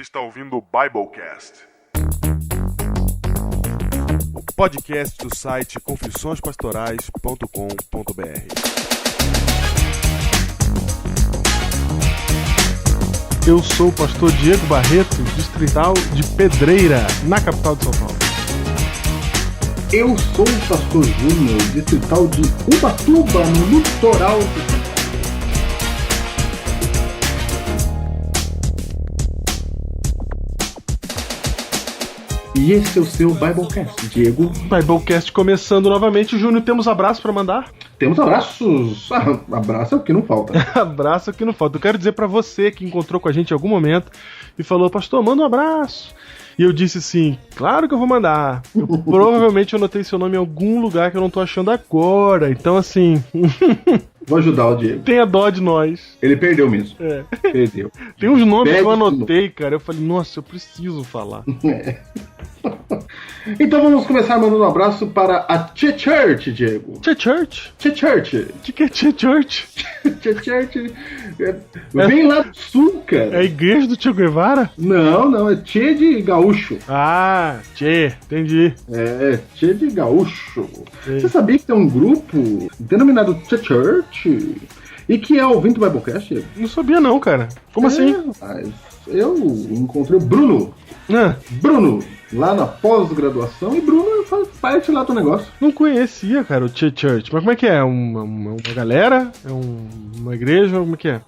está ouvindo o Biblecast, o podcast do site confissõespastorais.com.br. Eu sou o pastor Diego Barreto, distrital de Pedreira, na capital de São Paulo. Eu sou o pastor Júnior, distrital de Ubatuba, no litoral de São Paulo. E esse é o seu Biblecast, Diego. Biblecast começando novamente. Júnior, temos abraço para mandar? Temos abraços. Abraço é o que não falta. Abraço é o que não falta. Eu quero dizer para você que encontrou com a gente em algum momento e falou, pastor, manda um abraço. E eu disse sim, claro que eu vou mandar. Eu provavelmente anotei seu nome em algum lugar que eu não tô achando agora. Então, assim... Vou ajudar o Diego. Tenha dó de nós. Ele perdeu mesmo. É. Perdeu. Tem uns nomes que eu anotei, cara. Eu falei, nossa, eu preciso falar. É. Então vamos começar mandando um abraço para a Che Church, Diego. Che Church? Che Church. De que é Che Church? Che Church. Vem lá do sul, cara. É a igreja do Che Guevara? Não, é Che de gaúcho. Ah, Che, entendi. É, Che de gaúcho. Sim. Você sabia que tem um grupo denominado Che Church? E que é ouvinte do Biblecast, Diego? Não sabia não, cara. Como assim? Mas eu encontrei o Bruno. Bruno, lá na pós-graduação, e Bruno faz parte lá do negócio. Não conhecia, cara, o Che Church. Mas como é que é? Uma galera? É uma igreja? Como é que é? É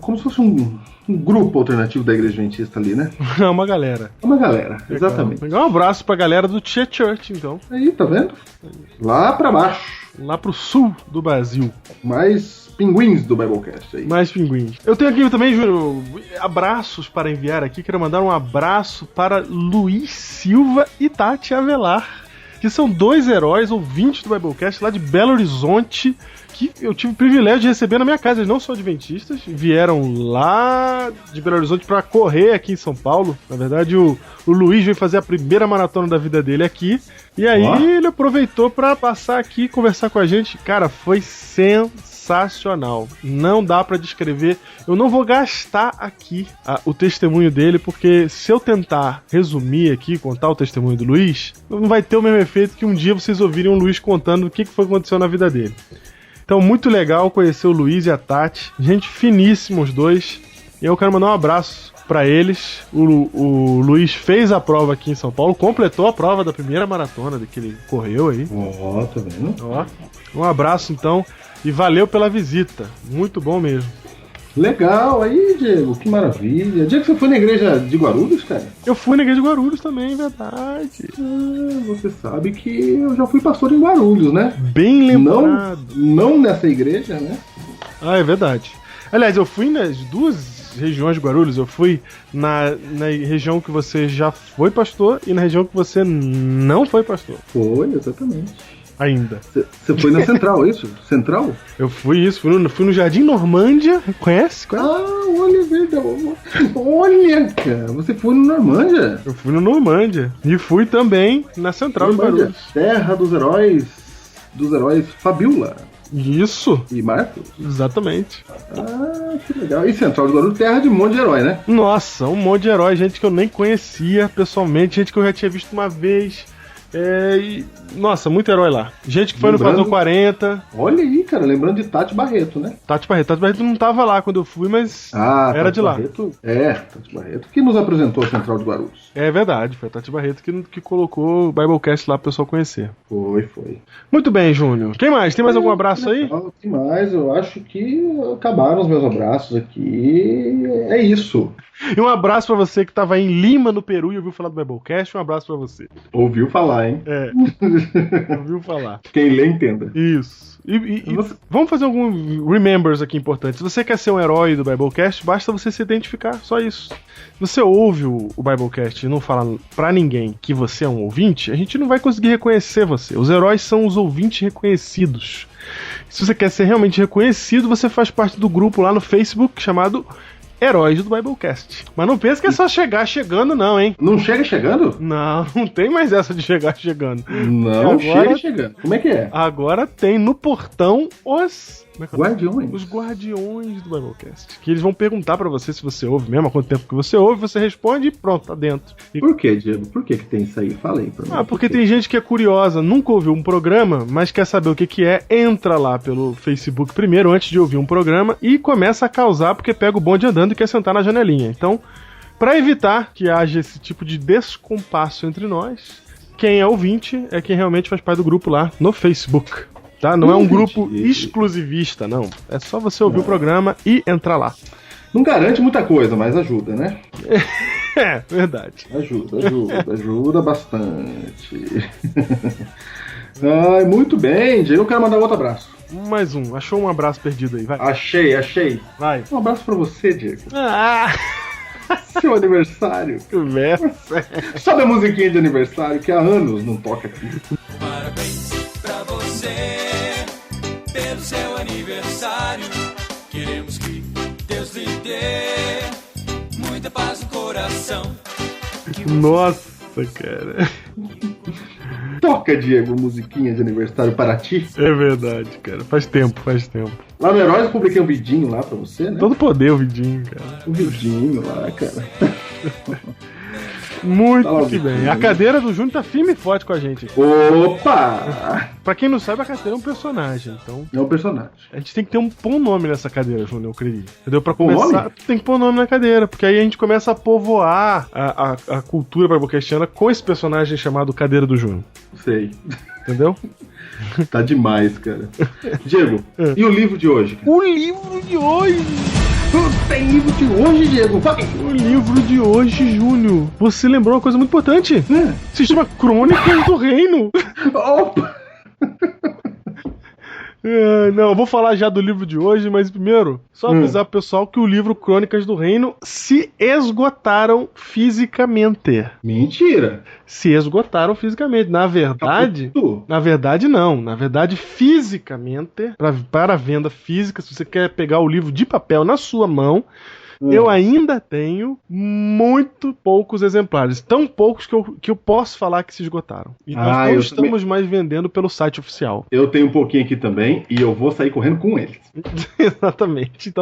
como se fosse um grupo alternativo da igreja adventista ali, né? É uma galera. Uma galera, Legal. exatamente. Legal, um abraço pra galera do Che Church, então. Aí, tá vendo? Lá pra baixo. Lá pro sul do Brasil. Mais pinguins do Biblecast aí. Mais pinguins. Eu tenho aqui também, Júnior, abraços para enviar aqui. Quero mandar um abraço para Luiz Silva e Tati Avelar, que são dois heróis ouvintes do Biblecast lá de Belo Horizonte, que eu tive o privilégio de receber na minha casa. Eles não são adventistas, vieram lá de Belo Horizonte para correr aqui em São Paulo. Na verdade, o Luiz veio fazer a primeira maratona da vida dele aqui. E aí ele aproveitou para passar aqui e conversar com a gente. Cara, foi sensacional. Não dá pra descrever. Eu não vou gastar aqui o testemunho dele, porque se eu tentar resumir aqui, contar o testemunho do Luiz, não vai ter o mesmo efeito que um dia vocês ouvirem o Luiz contando o que foi que aconteceu na vida dele. Então, muito legal conhecer o Luiz e a Tati. Gente finíssima os dois. E eu quero mandar um abraço pra eles. O Luiz fez a prova aqui em São Paulo, completou a prova da primeira maratona que ele correu aí. Tá vendo? Um abraço então e valeu pela visita, muito bom mesmo. Legal, aí, Diego, que maravilha. Diego, você foi na igreja de Guarulhos, cara? Eu fui na igreja de Guarulhos também, verdade. Você sabe que eu já fui pastor em Guarulhos, né? Bem lembrado. Não nessa igreja, né? É verdade. Aliás, eu fui nas duas regiões de Guarulhos. Eu fui na região que você já foi pastor e na região que você não foi pastor. Foi, exatamente. Ainda. Você foi na Central, isso? Central? Eu fui fui no Jardim Normândia. Conhece? Olha, verdade. Olha, cara, você foi no Normândia? Eu fui no Normândia. E fui também na Central de Guarulhos. Terra dos heróis Fabiola. Isso. E Marcos? Exatamente. Que legal. E Central de Guarulhos, terra de um monte de herói, né? Nossa, um monte de herói, gente que eu nem conhecia pessoalmente, gente que eu já tinha visto uma vez. Nossa, muito herói lá. Gente que foi no Fator 40. Olha aí, cara, lembrando de Tati Barreto, né? Tati Barreto não tava lá quando eu fui, mas era Tati de lá. Tati Barreto que nos apresentou a Central de Guarulhos. É verdade, foi a Tati Barreto que colocou o Biblecast lá pro pessoal conhecer. Foi. Muito bem, Júnior. Quem mais? Tem mais algum abraço aí? Tem mais, eu acho que acabaram os meus abraços aqui. É isso. E um abraço pra você que tava em Lima, no Peru, e ouviu falar do Biblecast. Um abraço pra você. Ouviu falar, hein? Ouviu falar. Quem lê, entenda. Isso. E vamos fazer alguns remembers aqui importantes. Se você quer ser um herói do Biblecast, basta você se identificar, só isso. Se você ouve o Biblecast e não fala pra ninguém que você é um ouvinte, a gente não vai conseguir reconhecer você. Os heróis são os ouvintes reconhecidos. Se você quer ser realmente reconhecido, você faz parte do grupo lá no Facebook chamado Heróis do Biblecast. Mas não pensa que é só chegar chegando, não, hein? Não chega chegando? Não tem mais essa de chegar chegando. Não chega chegando. Como é que é? Agora tem no portão os Guardiões? Os guardiões do Biblecast. Que eles vão perguntar pra você se você ouve mesmo, há quanto tempo que você ouve, você responde e pronto, tá dentro. Por que, Diego? Por que tem isso aí? Fala aí pra mim. Porque tem gente que é curiosa, nunca ouviu um programa, mas quer saber o que é, entra lá pelo Facebook primeiro, antes de ouvir um programa, e começa a causar porque pega o bonde andando e quer sentar na janelinha. Então, pra evitar que haja esse tipo de descompasso entre nós, quem é ouvinte é quem realmente faz parte do grupo lá no Facebook. Tá? Não é um grupo exclusivista, não. É só você ouvir o programa e entrar lá. Não garante muita coisa, mas ajuda, né? É, verdade. Ajuda bastante. Ai, muito bem, Diego. Eu quero mandar outro abraço. Mais um. Achou um abraço perdido aí, vai. Achei. Vai. Um abraço pra você, Diego. Ah! Seu aniversário. Conversa. Sobe a musiquinha de aniversário que há anos não toca aqui. Parabéns pra você pelo seu aniversário. Queremos que Deus lhe dê muita paz no coração. Nossa, cara. Toca, Diego, musiquinha de aniversário para ti. É verdade, cara. Faz tempo. Lá no Heróis eu publiquei um vidinho lá pra você, né? Todo poder o vidinho, cara. Um vidinho lá, cara. Muito Tá que bem. A cadeira do Júnior tá firme e forte com a gente. Opa! Pra quem não sabe, a cadeira é um personagem, então... É um personagem. A gente tem que ter pôr um nome nessa cadeira, Júnior, eu acredito. Entendeu? Pra Pôr começar, nome? tem que pôr um nome na cadeira, porque aí a gente começa a povoar a cultura biblecastiana com esse personagem chamado Cadeira do Júnior. Sei. Entendeu? Tá demais, cara. Diego, e o livro de hoje? O livro de hoje! Tem livro de hoje, Diego? Vai! O livro de hoje, Júnior. Você lembrou uma coisa muito importante? Se chama Crônicas do Reino. Opa! Não, eu vou falar já do livro de hoje, mas primeiro, só avisar pro pessoal que o livro Crônicas do Reino se esgotaram fisicamente. Mentira! Se esgotaram fisicamente. Na verdade, não. Na verdade, fisicamente, para venda física, se você quer pegar o livro de papel na sua mão, eu ainda tenho muito poucos exemplares. Tão poucos que eu posso falar que se esgotaram. E nós não estamos mais vendendo pelo site oficial. Eu tenho um pouquinho aqui também e eu vou sair correndo com eles. Exatamente.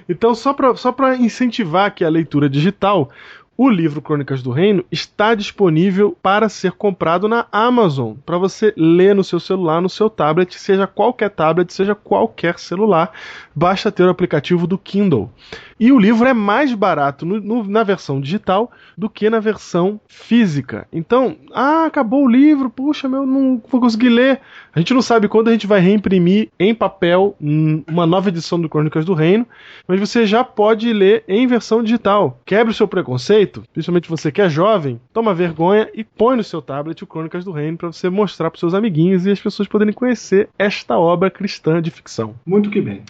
Então só pra incentivar aqui a leitura digital, o livro Crônicas do Reino está disponível para ser comprado na Amazon, para você ler no seu celular, no seu tablet, seja qualquer tablet, seja qualquer celular, basta ter o aplicativo do Kindle. E o livro é mais barato na versão digital do que na versão física. Então, acabou o livro, puxa, não vou conseguir ler. A gente não sabe quando a gente vai reimprimir em papel uma nova edição do Crônicas do Reino, mas você já pode ler em versão digital. Quebre o seu preconceito, principalmente você que é jovem, toma vergonha e põe no seu tablet o Crônicas do Reino para você mostrar para seus amiguinhos e as pessoas poderem conhecer esta obra cristã de ficção. Muito que bem.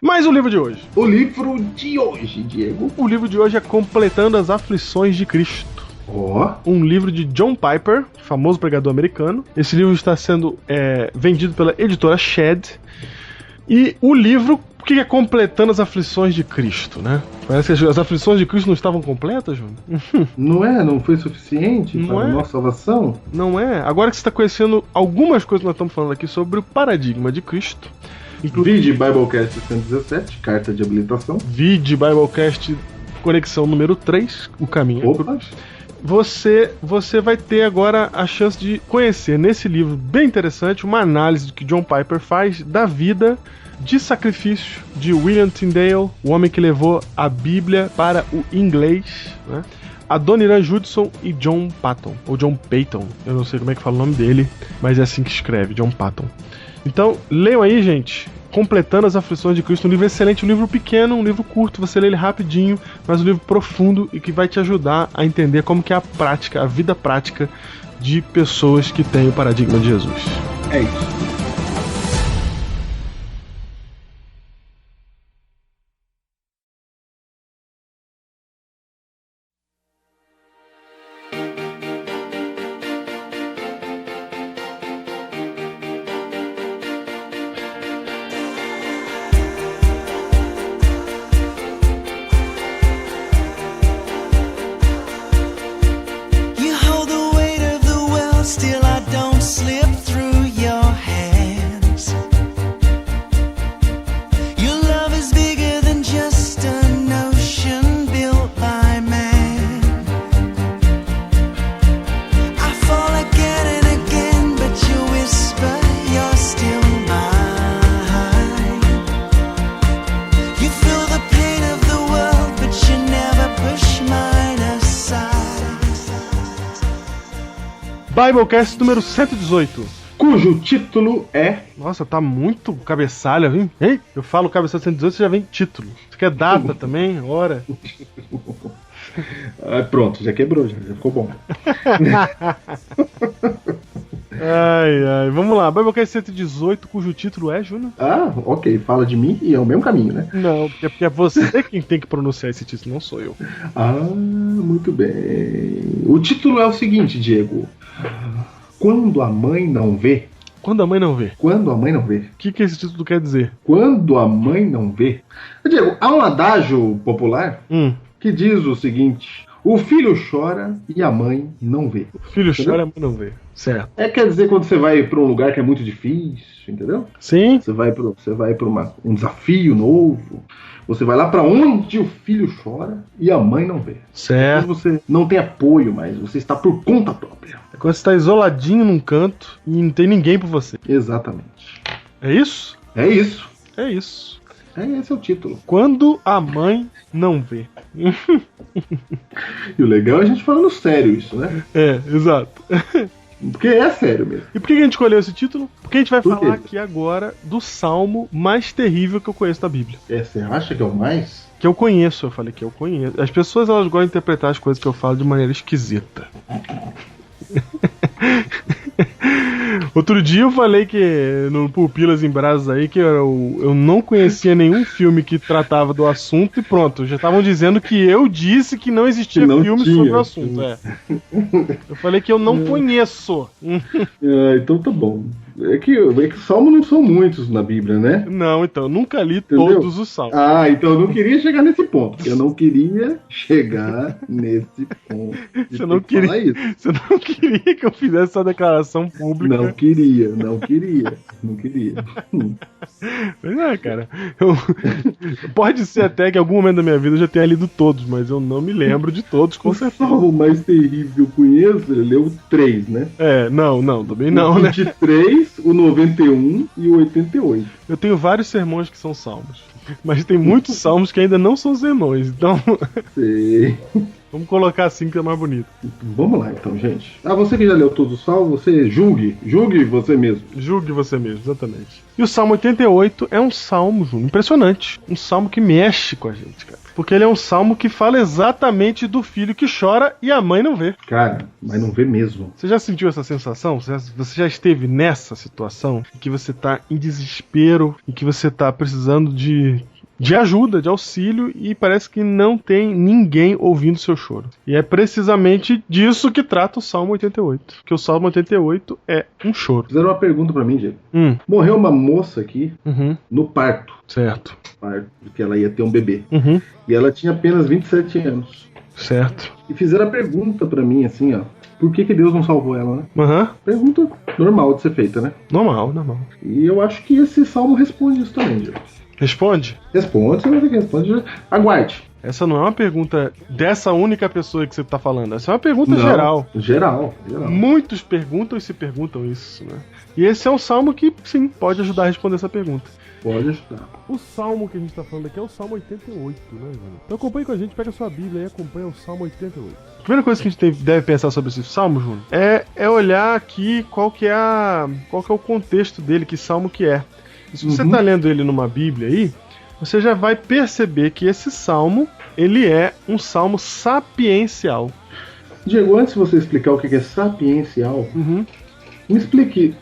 Mas o livro de hoje? O livro de hoje, Diego. O livro de hoje é Completando as Aflições de Cristo. Um livro de John Piper, famoso pregador americano. Esse livro está sendo vendido pela editora Shed. E o livro, o que é Completando as Aflições de Cristo, né? Parece que as aflições de Cristo não estavam completas, João? Não foi suficiente para a nossa salvação? Não é. Agora que você está conhecendo algumas coisas que nós estamos falando aqui sobre o paradigma de Cristo. Vide Biblecast 117, carta de habilitação. Vide Biblecast conexão número 3, o caminho. Opa. Você vai ter agora a chance de conhecer nesse livro bem interessante uma análise que John Piper faz da vida de sacrifício de William Tyndale, o homem que levou a Bíblia para o inglês, né? Adoniram Judson e John Patton, ou John Peyton, eu não sei como é que fala o nome dele, mas é assim que escreve, John Patton. Então, leiam aí, gente, Completando as Aflições de Cristo, um livro excelente, um livro pequeno, um livro curto, você lê ele rapidinho, mas um livro profundo e que vai te ajudar a entender como que é a vida prática de pessoas que têm o paradigma de Jesus. É isso. You hold the weight of the world, still I don't slip through your hands. Biblecast número 118. Cujo título é... Nossa, tá muito cabeçalha, hein? Ei, eu falo cabeçalha 118, você já vem título. Você quer data também? Hora? Pronto, já quebrou, já ficou bom. Ai, vamos lá. Biblecast 118, cujo título é, Júnior? Ok, fala de mim e é o mesmo caminho, né? Não, porque é você quem tem que pronunciar esse título, não sou eu. Muito bem. O título é o seguinte, Diego. Quando a mãe não vê. Quando a mãe não vê. Quando a mãe não vê. O que esse título quer dizer? Quando a mãe não vê. Diego, há um adágio popular que diz o seguinte: o filho chora e a mãe não vê. O filho chora e a mãe não vê. Certo. Quer dizer, quando você vai para um lugar que é muito difícil, entendeu? Sim. Você vai para um desafio novo. Você vai lá para onde o filho chora e a mãe não vê. Certo. Quando você não tem apoio mais, você está por conta própria. É quando você está isoladinho num canto e não tem ninguém por você. Exatamente. É isso? É isso. É isso. Esse é o título. Quando a mãe não vê. E o legal é a gente falando sério isso, né? Exato. Porque é sério mesmo. E por que a gente escolheu esse título? Porque a gente vai falar aqui agora do salmo mais terrível que eu conheço da Bíblia. Você acha que é o mais? Que eu conheço, eu falei que eu conheço. As pessoas, elas gostam de interpretar as coisas que eu falo de maneira esquisita. Outro dia eu falei que no Pupilas em Brasas aí que eu não conhecia nenhum filme que tratava do assunto e pronto, já estavam dizendo que eu disse que não existia filme sobre o assunto. Eu falei que eu não conheço. Então tá bom. É que salmos não são muitos na Bíblia, né? Não, então, eu nunca li todos os salmos. Então eu não queria chegar nesse ponto. Porque eu não queria chegar nesse ponto. Você não queria que eu fizesse essa declaração pública. Não queria. Mas cara, pode ser até que em algum momento da minha vida eu já tenha lido todos, mas eu não me lembro de todos, com certeza. O salmo mais terrível que eu conheço, ele leu 3, né? Não, também não, né? O 23, o 91 e o 88. Eu tenho vários sermões que são salmos, mas tem muitos salmos que ainda não são sermões, então... Sei. Vamos colocar assim que é mais bonito. Vamos lá então, gente. Você que já leu todos os salmos, você julgue você mesmo. Julgue você mesmo, exatamente. E o Salmo 88 é um salmo, Júnior, impressionante. Um salmo que mexe com a gente, cara. Porque ele é um salmo que fala exatamente do filho que chora e a mãe não vê. Cara, mas não vê mesmo. Você já sentiu essa sensação? Você já esteve nessa situação em que você tá em desespero, em que você tá precisando de ajuda, de auxílio, e parece que não tem ninguém ouvindo seu choro. E é precisamente disso que trata o Salmo 88. Que o Salmo 88 é um choro. Fizeram uma pergunta pra mim, Diego. Morreu uma moça aqui no parto. Certo. Porque ela ia ter um bebê. E ela tinha apenas 27 anos. Certo. E fizeram a pergunta pra mim, assim, ó. Por que Deus não salvou ela, né? Pergunta normal de ser feita, né? Normal. E eu acho que esse salmo responde isso também, Diego. Responde? Responde, você vai ver que responde. Aguarde. Essa não é uma pergunta dessa única pessoa que você tá falando. Essa é uma pergunta geral. Geral. Muitos perguntam e se perguntam isso, né? E esse é um salmo que, sim, pode ajudar a responder essa pergunta. Pode ajudar. O salmo que a gente tá falando aqui é o Salmo 88, né, Júnior? Então acompanhe com a gente, pega a sua Bíblia e acompanha o Salmo 88. A primeira coisa que a gente deve pensar sobre esse salmo, Júnior, é olhar aqui qual que é o contexto dele, que salmo que é. E se você tá lendo ele numa Bíblia aí, você já vai perceber que esse salmo, ele é um salmo sapiencial. Diego, antes de você explicar o que é sapiencial, me explique,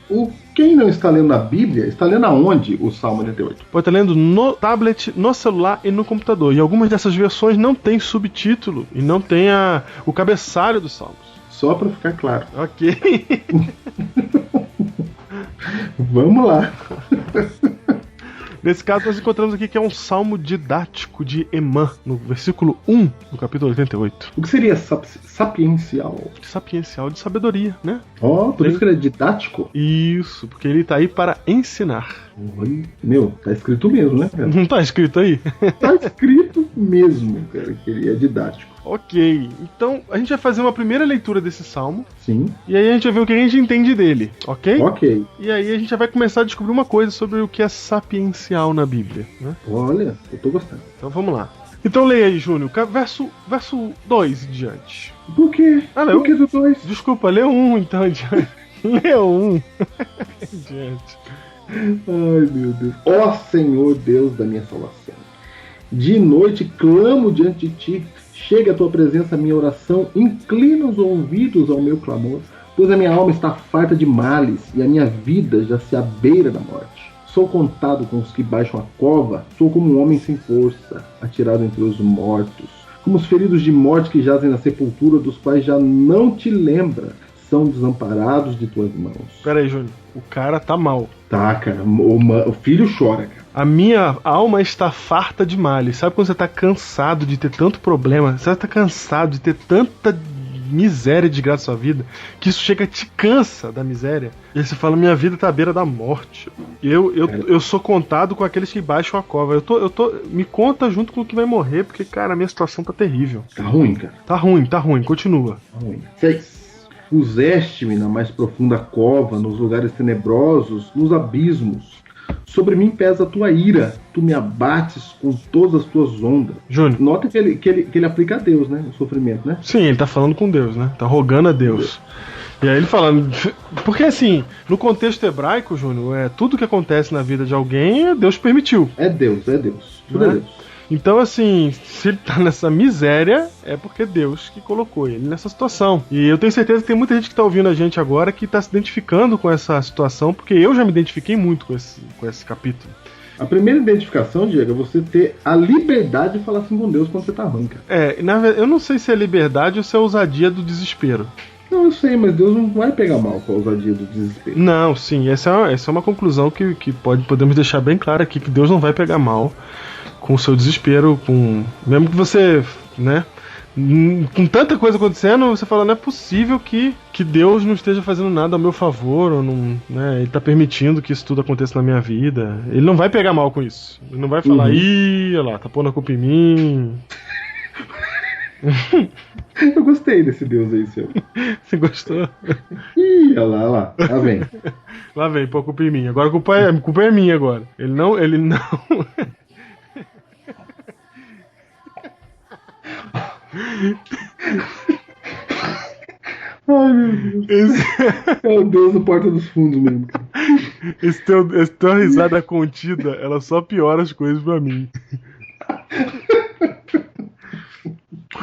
quem não está lendo na Bíblia, está lendo aonde o Salmo 88? Pode estar lendo no tablet, no celular e no computador. E algumas dessas versões não tem subtítulo e não tem o cabeçalho dos salmos. Só para ficar claro. Ok. Vamos lá. Nesse caso, nós encontramos aqui que é um salmo didático de Emã, no versículo 1 do capítulo 88. O que seria sapiencial? Sapiencial de sabedoria, né? Por isso que ele é didático? Isso, porque ele tá aí para ensinar. Meu, tá escrito mesmo, né, cara? Não tá escrito aí? Tá escrito mesmo, cara, que ele é didático. Ok, então a gente vai fazer uma primeira leitura desse salmo. Sim. E aí a gente vai ver o que a gente entende dele, ok? Ok. E aí a gente já vai começar a descobrir uma coisa sobre o que é sapiencial na Bíblia, né? Olha, eu tô gostando. Então vamos lá. Então leia aí, Júnior, verso 2 em diante. Por quê? Leu? Por que do 2? Desculpa, lê 1 então em diante. Lê 1 em diante. Ai, meu Deus. Ó Senhor Deus da minha salvação, de noite clamo diante de ti, chega a tua presença a minha oração, inclina os ouvidos ao meu clamor, pois a minha alma está farta de males e a minha vida já se abeira da morte. Sou contado com os que baixam a cova, sou como um homem sem força, atirado entre os mortos, como os feridos de morte que jazem na sepultura, dos quais já não te lembra, são desamparados de tuas mãos. Pera aí, Júnior, o cara tá mal. Tá, cara, o filho chora, cara. A minha alma está farta de males. Sabe quando você tá cansado de ter tanto problema? Você tá cansado de ter tanta miséria e desgraça na sua vida, que isso chega, te cansa da miséria. E aí você fala, minha vida tá à beira da morte. Eu sou contado com aqueles que baixam a cova. Me conta junto com o que vai morrer, porque, cara, a minha situação tá terrível. Tá ruim, cara. Tá ruim, continua. Tá ruim. 6. Puseste-me na mais profunda cova, nos lugares tenebrosos, nos abismos. Sobre mim pesa a tua ira, tu me abates com todas as tuas ondas. Júnior. Nota que ele aplica a Deus, né? O sofrimento, né? Sim, ele tá falando com Deus, né? Tá rogando a Deus. E aí ele falando... Porque assim, no contexto hebraico, Júnior, tudo que acontece na vida de alguém, Deus permitiu. É Deus. Tudo é Deus. Então, assim, se ele tá nessa miséria, é porque Deus que colocou ele nessa situação. E eu tenho certeza que tem muita gente que tá ouvindo a gente agora que tá se identificando com essa situação, porque eu já me identifiquei muito com esse capítulo. A primeira identificação, Diego, é você ter a liberdade de falar assim com Deus quando você tá ruim, cara. Na verdade, eu não sei se é liberdade ou se é ousadia do desespero. Não, eu sei, mas Deus não vai pegar mal com a ousadia do desespero. Não, sim, essa é uma conclusão que podemos deixar bem clara aqui, que Deus não vai pegar mal com o seu desespero, mesmo que você, né, com tanta coisa acontecendo, você fala, não é possível que Deus não esteja fazendo nada a meu favor, ou não, né, ele tá permitindo que isso tudo aconteça na minha vida. Ele não vai pegar mal com isso. Ele não vai falar, ih, olha lá, tá pondo a culpa em mim. Eu gostei desse Deus aí, seu. Você gostou? Ih, olha lá, lá vem. Lá vem, pô, a culpa em mim. Agora a culpa é minha agora. Ele não... Ai, meu Deus. É o Deus do Porta dos Fundos mesmo, cara. Essa tua risada contida, ela só piora as coisas pra mim.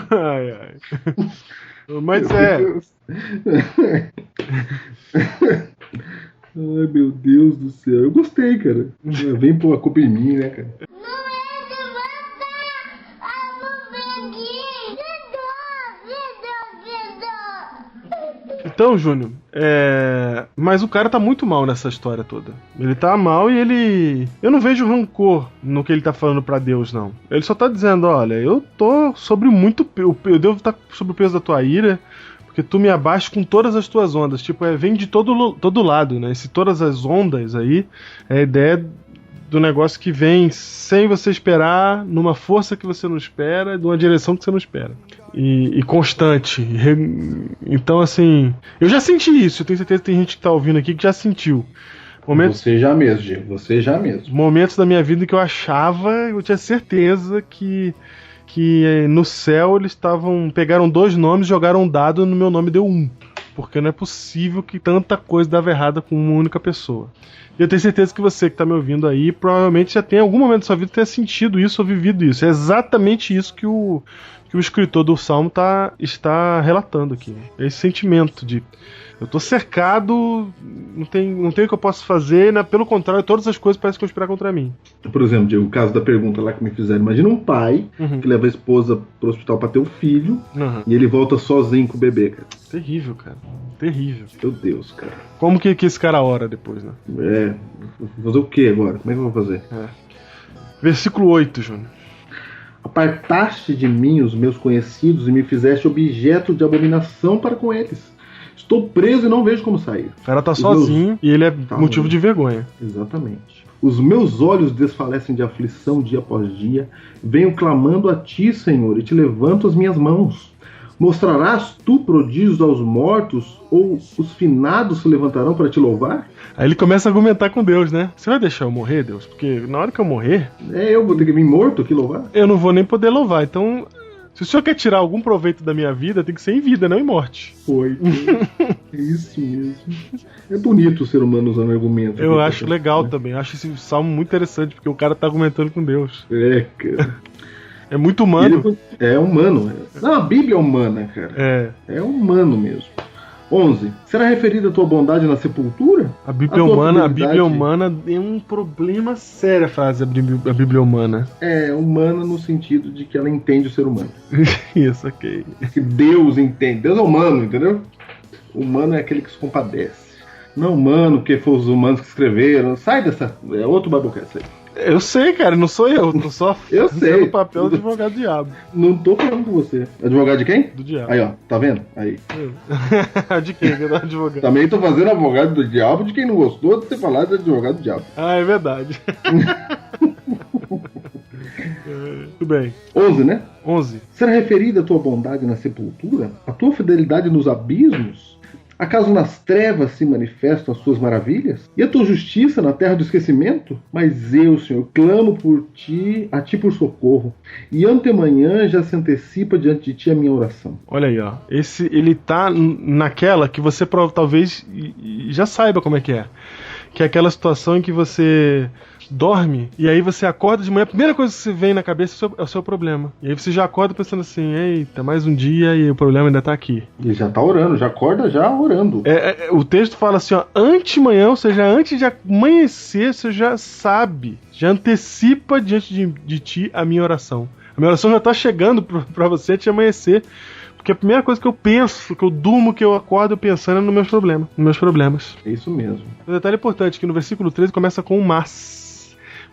Ai. Mas Ai, meu Deus do céu. Eu gostei, cara. Vem pôr a culpa em mim, né, cara? Então, Júnior, mas o cara tá muito mal nessa história toda. Ele tá mal e eu não vejo rancor no que ele tá falando pra Deus, não. Ele só tá dizendo, olha, eu tô sobre eu devo estar sobre o peso da tua ira, porque tu me abaixas com todas as tuas ondas. Tipo, vem de todo lado, né? Todas as ondas aí, é a ideia do negócio que vem sem você esperar, numa força que você não espera, de uma direção que você não espera. E constante. Então, assim, eu já senti isso. Eu tenho certeza que tem gente que tá ouvindo aqui que já sentiu. Você já mesmo, Diego. Você já mesmo. Momentos da minha vida que eu tinha certeza que no céu eles pegaram 2 nomes, jogaram um dado e no meu nome deu 1. Porque não é possível que tanta coisa dava errada com uma única pessoa. E eu tenho certeza que você que está me ouvindo aí, provavelmente já tem em algum momento da sua vida tenha sentido isso ou vivido isso. É exatamente isso que o escritor do Salmo está relatando aqui. Esse sentimento de eu tô cercado, não tem o que eu possa fazer, né? Pelo contrário, todas as coisas parecem conspirar contra mim. Por exemplo, Diego, o caso da pergunta lá que me fizeram. Imagina um pai que leva a esposa pro hospital pra ter um filho e ele volta sozinho com o bebê, cara. Terrível, cara. Terrível. Meu Deus, cara. Como que esse cara ora depois, né? Vou fazer o que agora? Como é que eu vou fazer? Versículo 8, Júnior. Apartaste de mim os meus conhecidos e me fizeste objeto de abominação para com eles. Estou preso e não vejo como sair. O cara tá sozinho e ele é motivo de vergonha. Exatamente. Os meus olhos desfalecem de aflição dia após dia. Venho clamando a ti, Senhor, e te levanto as minhas mãos. Mostrarás tu prodígios aos mortos, ou os finados se levantarão para te louvar? Aí ele começa a argumentar com Deus, né? Você vai deixar eu morrer, Deus? Porque na hora que eu morrer, Eu vou ter que vir morto aqui louvar? eu não vou nem poder louvar. Então, se o senhor quer tirar algum proveito da minha vida, tem que ser em vida, não em morte. Foi. É isso mesmo. É bonito o ser humano usando argumentos. Eu acho legal também. Eu acho esse salmo muito interessante, porque o cara tá argumentando com Deus. Cara. É muito humano. É humano. Não, a Bíblia é humana, cara. É humano mesmo. 11. Será referida a tua bondade na sepultura? A Bíblia humana tem um problema sério, a frase, a Bíblia humana. É humana no sentido de que ela entende o ser humano. Isso, ok. Que Deus entende. Deus é humano, entendeu? O humano é aquele que se compadece. Não humano, que foi os humanos que escreveram. Sai dessa. É outro Biblecast aí. Eu sei, cara, não sou eu. Tô só eu sei. o papel do advogado do diabo. Não tô falando com você. Advogado de quem? Do diabo. Aí, ó. Tá vendo? Aí. De quem? Do advogado. Também tô fazendo advogado do diabo de quem não gostou de você falar de advogado do diabo. Ah, é verdade. Tudo bem. 11, né? 11. Será referida a tua bondade na sepultura? A tua fidelidade nos abismos? Acaso nas trevas se manifestam as suas maravilhas? E a tua justiça na terra do esquecimento? Mas eu, Senhor, clamo por ti, a ti por socorro. E antemanhã já se antecipa diante de ti a minha oração. Olha aí, ó. Ele tá naquela que você talvez já saiba como é. Que é aquela situação em que você dorme e aí você acorda de manhã, a primeira coisa que você vem na cabeça é o seu problema. E aí você já acorda pensando assim, eita, mais um dia e o problema ainda tá aqui. E já tá orando, já acorda já orando. O texto fala assim, ó, antemanhã, ou seja, antes de amanhecer, você já sabe, já antecipa diante de ti a minha oração. A minha oração já tá chegando pra você antes de amanhecer. Porque a primeira coisa que eu penso, que eu durmo, que eu acordo pensando é nos meus problemas. É isso mesmo. Um detalhe importante, que no versículo 13 começa com um mas.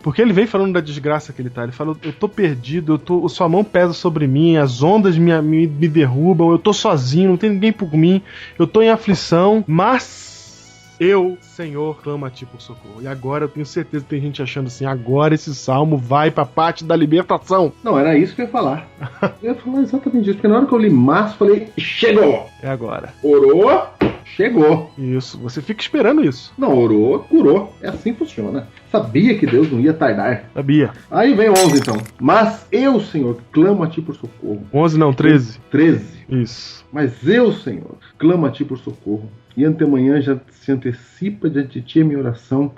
Porque ele vem falando da desgraça que ele tá. Ele fala, eu tô perdido, sua mão pesa sobre mim, as ondas me derrubam, eu tô sozinho, não tem ninguém por mim, eu tô em aflição, mas eu, Senhor, clamo a ti por socorro. E agora eu tenho certeza que tem gente achando assim, agora esse salmo vai pra parte da libertação. Não, era isso que eu ia falar. Eu ia falar exatamente isso, porque na hora que eu li mas, falei, chegou! É agora. Orou, chegou. Isso, você fica esperando isso. Não, orou, curou. É assim que funciona. Sabia que Deus não ia tardar. Sabia. Aí vem 11 então. Mas eu, Senhor, clamo a ti por socorro. 11 não, 13. 13. Isso. Mas eu, Senhor, clamo a ti por socorro. E antemanhã já se antecipa diante de ti a minha oração.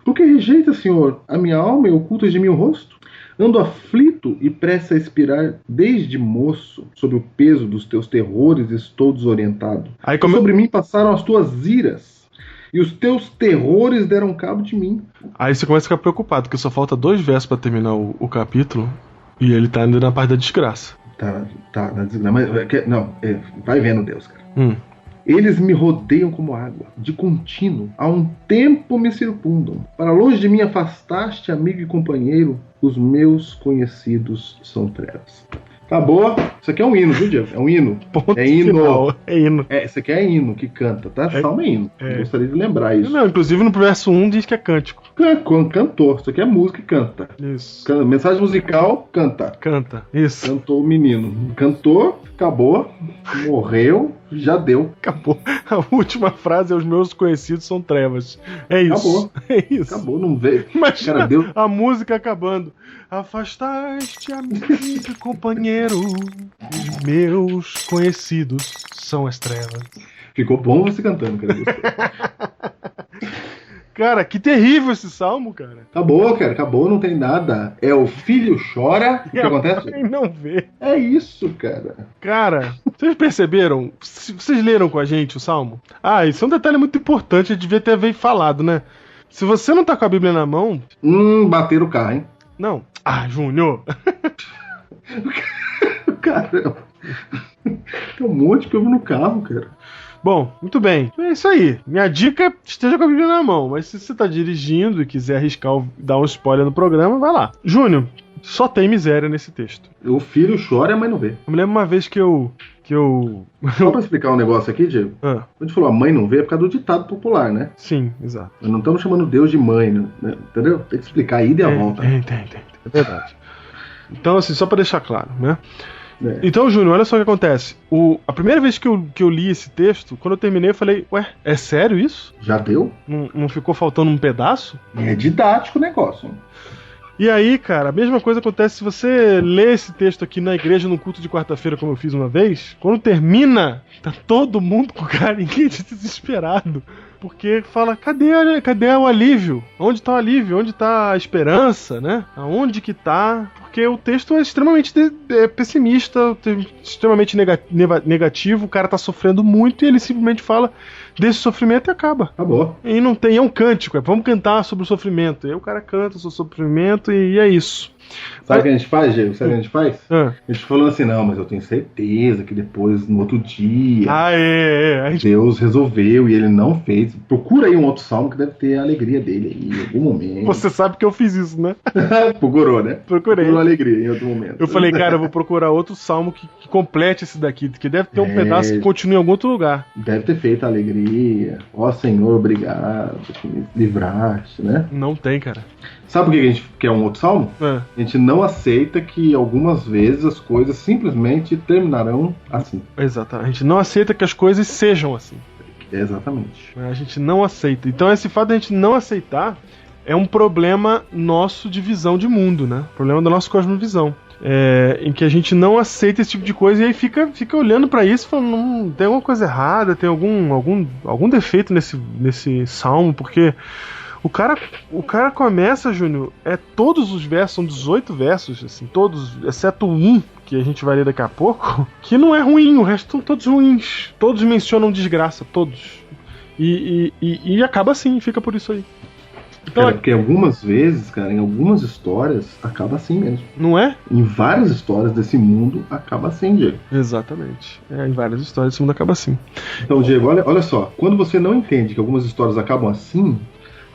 Por que rejeita, Senhor, a minha alma e ocultas de mim o rosto? Ando aflito e prestes a expirar desde moço. Sob o peso dos teus terrores estou desorientado. Sobre mim passaram as tuas iras, e os teus terrores deram cabo de mim. Aí você começa a ficar preocupado, porque só falta 2 versos pra terminar o capítulo, e ele tá indo na parte da desgraça. Tá na desgraça. Mas, vai vendo Deus, cara. Eles me rodeiam como água, de contínuo, há um tempo me circundam. Para longe de mim afastaste, amigo e companheiro, os meus conhecidos são trevas. Acabou. Isso aqui é um hino, viu, Diego? É um hino. Ponto é hino. Final. É hino. Isso aqui é hino que canta, tá? Salmo é hino. Eu gostaria de lembrar isso. Não, inclusive no verso 1 diz que é cântico. Cantor. Isso aqui é música e canta. Isso. Mensagem musical, canta. Canta. Isso. Cantou o menino. Cantou, acabou, morreu, já deu. Acabou. A última frase é os meus conhecidos são trevas. É isso. Acabou. É isso. Acabou, não veio. Imagina cara, Deus... a música acabando. Afastaste, amigo e companheiro, os meus conhecidos são as trevas. Ficou bom você cantando, cara. Cara, que terrível esse salmo, cara. Acabou, cara, acabou, não tem nada. É o filho chora, o que acontece? Não vê. É isso, cara. Cara, vocês perceberam? Vocês leram com a gente o salmo? Isso é um detalhe muito importante, eu devia ter falado, né? Se você não tá com a Bíblia na mão... bater o carro, hein? Não. Júnior. Caramba. Tem um monte que eu vou no carro, cara. Bom, muito bem. É isso aí. Minha dica é esteja com a Bíblia na mão. Mas se você tá dirigindo e quiser arriscar dar um spoiler no programa, vai lá. Júnior, só tem miséria nesse texto. O filho chora, mas não vê. Eu me lembro uma vez que eu... Só pra explicar um negócio aqui, Diego. Quando a gente falou a mãe não vê, é por causa do ditado popular, né? Sim, exato. Nós não estamos chamando Deus de mãe, né? Entendeu? Tem que explicar a ida e a volta. Tem. É verdade. Então, assim, só pra deixar claro, né? Então, Júnior, olha só o que acontece. A primeira vez que eu li esse texto, quando eu terminei, eu falei, ué, é sério isso? Já deu? Não ficou faltando um pedaço? É didático o negócio. E aí, cara, a mesma coisa acontece se você lê esse texto aqui na igreja, no culto de quarta-feira, como eu fiz uma vez. Quando termina, tá todo mundo com cara desesperado. Porque fala, cadê o alívio? Onde tá o alívio? Onde tá a esperança, né? Aonde que tá? Porque o texto é extremamente pessimista, extremamente negativo, o cara tá sofrendo muito e ele simplesmente fala desse sofrimento e acaba. Acabou. E não tem, é um cântico, vamos cantar sobre o sofrimento. E aí o cara canta sobre o sofrimento e é isso. Sabe o que a gente faz, Diego? Sabe o que a gente faz? A gente falou assim, não, mas eu tenho certeza que depois, no outro dia, a gente... Deus resolveu e ele não fez. Procura aí um outro salmo que deve ter a alegria dele aí em algum momento. Você sabe que eu fiz isso, né? Procurou, né? Procurei. Procurou alegria em outro momento. Eu falei, cara, eu vou procurar outro salmo que complete esse daqui, que deve ter um pedaço que continue em algum outro lugar. Deve ter feito a alegria. Ó Senhor, obrigado que me livraste, né? Não tem, cara. Sabe por que a gente quer um outro salmo? A gente não aceita que algumas vezes as coisas simplesmente terminarão assim. Exatamente. A gente não aceita que as coisas sejam assim. Exatamente. A gente não aceita. Então esse fato de a gente não aceitar é um problema nosso de visão de mundo, né? Problema da nossa cosmovisão. Em que a gente não aceita esse tipo de coisa e aí fica olhando pra isso e falando, tem alguma coisa errada, tem algum defeito nesse salmo, porque o cara começa, Júnior, todos os versos, são 18 versos, assim, todos, exceto um, que a gente vai ler daqui a pouco, que não é ruim, o resto são todos ruins. Todos mencionam desgraça, todos. E acaba assim, fica por isso aí. Então, porque algumas vezes, cara, em algumas histórias, acaba assim mesmo. Não é? Em várias histórias desse mundo, acaba assim, Diego. Exatamente. Em várias histórias desse mundo acaba assim. Então, Diego, olha só. Quando você não entende que algumas histórias acabam assim,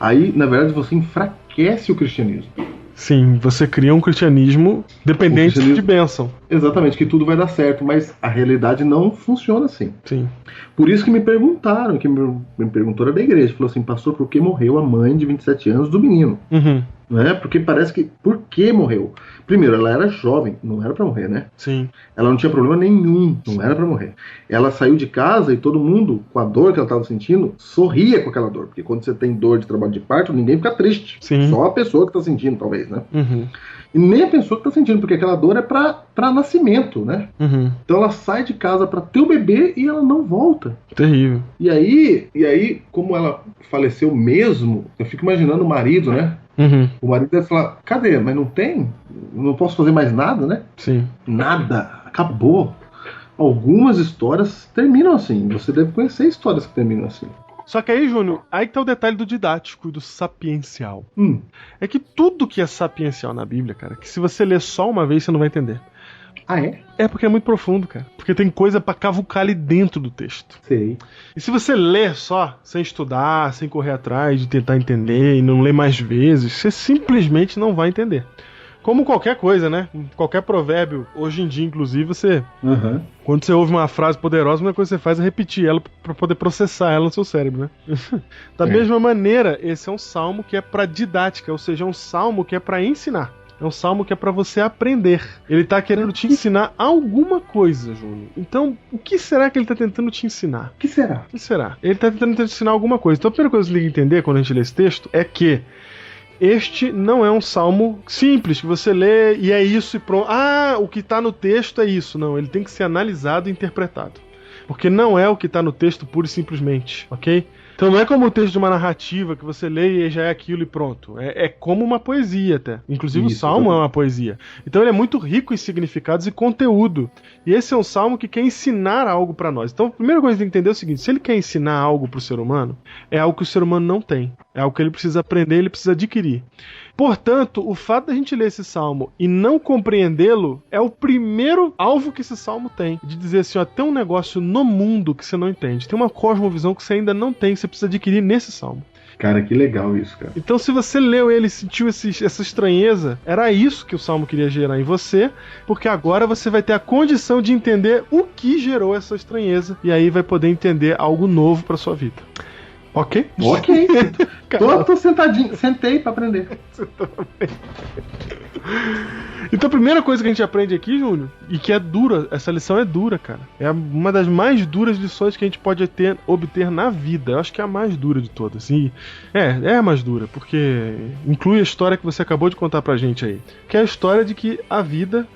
aí, na verdade, você enfraquece o cristianismo. Sim, você cria um cristianismo dependente de bênção. Exatamente, que tudo vai dar certo, mas a realidade não funciona assim. Sim. Por isso que me perguntaram, que me perguntou era da igreja, falou assim, pastor, por que morreu a mãe de 27 anos do menino? Uhum. Né? Porque parece que, por que morreu? Primeiro, ela era jovem, não era pra morrer, né? Sim. Ela não tinha problema nenhum, não era pra morrer. Ela saiu de casa e todo mundo, com a dor que ela tava sentindo, sorria com aquela dor. Porque quando você tem dor de trabalho de parto, ninguém fica triste. Sim. Só a pessoa que tá sentindo, talvez, né? Uhum. E nem a pessoa que tá sentindo, porque aquela dor é pra nascimento, né? Uhum. Então ela sai de casa pra ter o bebê e ela não volta. Terrível. E aí, como ela faleceu mesmo, eu fico imaginando o marido, né? Uhum. O marido deve falar, cadê? Mas não tem? Não posso fazer mais nada, né? Sim. Nada. Acabou. Algumas histórias terminam assim. Você deve conhecer histórias que terminam assim. Só que aí, Júnior, aí que tá o detalhe do didático e do sapiencial. É que tudo que é sapiencial na Bíblia, cara, que se você ler só uma vez, você não vai entender. Ah, é? É porque é muito profundo, cara. Porque tem coisa pra cavucar ali dentro do texto. Sei. E se você ler só, sem estudar, sem correr atrás de tentar entender e não ler mais vezes, você simplesmente não vai entender. Como qualquer coisa, né? Qualquer provérbio, hoje em dia, inclusive, você... Uhum. Quando você ouve uma frase poderosa, a primeira coisa que você faz é repetir ela pra poder processar ela no seu cérebro, né? Da mesma maneira, esse é um salmo que é pra didática, ou seja, é um salmo que é pra ensinar. É um salmo que é pra você aprender. Ele tá querendo te ensinar alguma coisa, Júnior. Então, o que será que ele tá tentando te ensinar? O que será? O que será? Ele tá tentando te ensinar alguma coisa. Então, a primeira coisa que você tem que entender quando a gente lê esse texto é que este não é um salmo simples, que você lê e é isso e pronto. Ah, o que tá no texto é isso. Não, ele tem que ser analisado e interpretado. Porque não é o que tá no texto pura e simplesmente, ok? Então não é como o texto de uma narrativa que você lê e já é aquilo e pronto. É como uma poesia até. Inclusive o salmo é uma poesia. Então ele é muito rico em significados e conteúdo. E esse é um salmo que quer ensinar algo pra nós. Então a primeira coisa que tem que entender é o seguinte: se ele quer ensinar algo pro ser humano, é algo que o ser humano não tem. É algo que ele precisa aprender, ele precisa adquirir. Portanto, o fato da gente ler esse salmo e não compreendê-lo é o primeiro alvo que esse salmo tem. De dizer assim, ó, tem um negócio no mundo que você não entende. Tem uma cosmovisão que você ainda não tem, que você precisa adquirir nesse salmo. Cara, que legal isso, cara. Então, se você leu ele e sentiu essa estranheza, era isso que o salmo queria gerar em você, porque agora você vai ter a condição de entender o que gerou essa estranheza, e aí vai poder entender algo novo para sua vida. Ok? Ok. Tô sentadinho, sentei pra aprender. Então a primeira coisa que a gente aprende aqui, Júnior, e que é dura, essa lição é dura, cara. É uma das mais duras lições que a gente pode obter na vida. Eu acho que é a mais dura de todas. E é a mais dura, porque inclui a história que você acabou de contar pra gente aí. Que é a história de que a vida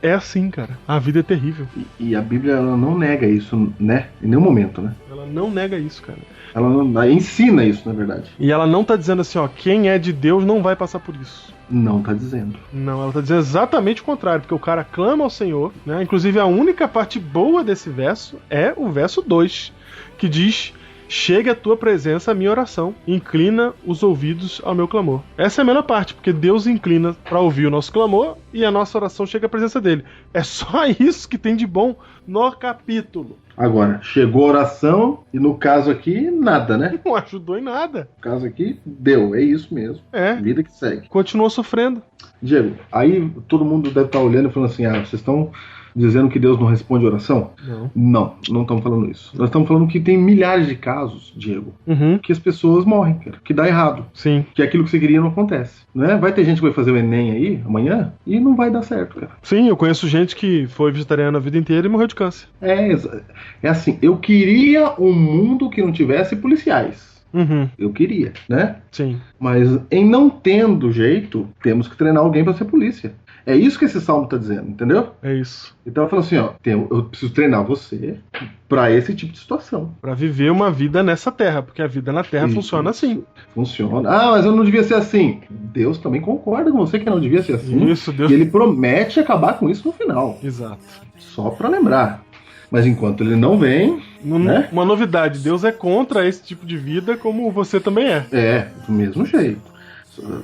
é assim, cara. A vida é terrível. E a Bíblia, ela não nega isso, né? Em nenhum momento, né? Ela não nega isso, cara. Ela ensina isso, na verdade. E ela não tá dizendo assim, ó, quem é de Deus não vai passar por isso. Não tá dizendo. Não, ela tá dizendo exatamente o contrário, porque o cara clama ao Senhor, né? Inclusive a única parte boa desse verso é o verso 2, que diz: chegue à tua presença a minha oração, inclina os ouvidos ao meu clamor. Essa é a melhor parte, porque Deus inclina para ouvir o nosso clamor e a nossa oração chega à presença dele. É só isso que tem de bom no capítulo. Agora, chegou a oração e no caso aqui, nada, né? Não ajudou em nada. No caso aqui, deu, é isso mesmo. É. Vida que segue. Continuou sofrendo. Diego, aí todo mundo deve estar olhando e falando assim, vocês estão dizendo que Deus não responde oração? Não estamos falando isso. Nós estamos falando que tem milhares de casos, Diego, que as pessoas morrem, cara, que dá errado. Sim. Que aquilo que você queria não acontece, né? Vai ter gente que vai fazer o Enem aí, amanhã, e não vai dar certo, cara. Sim, eu conheço gente que foi vegetariana a vida inteira e morreu de câncer. É assim, eu queria um mundo que não tivesse policiais. Eu queria, né? Sim. Mas em não tendo jeito, temos que treinar alguém para ser polícia. É isso que esse salmo está dizendo, entendeu? É isso. Então eu falo assim, eu preciso treinar você para esse tipo de situação. Para viver uma vida nessa terra, porque a vida na terra funciona assim. Funciona. Mas eu não devia ser assim. Deus também concorda com você que não devia ser assim. Isso, Deus. E ele promete acabar com isso no final. Exato. Só para lembrar. Mas enquanto ele não vem... né? Uma novidade, Deus é contra esse tipo de vida, como você também é. É, do mesmo jeito.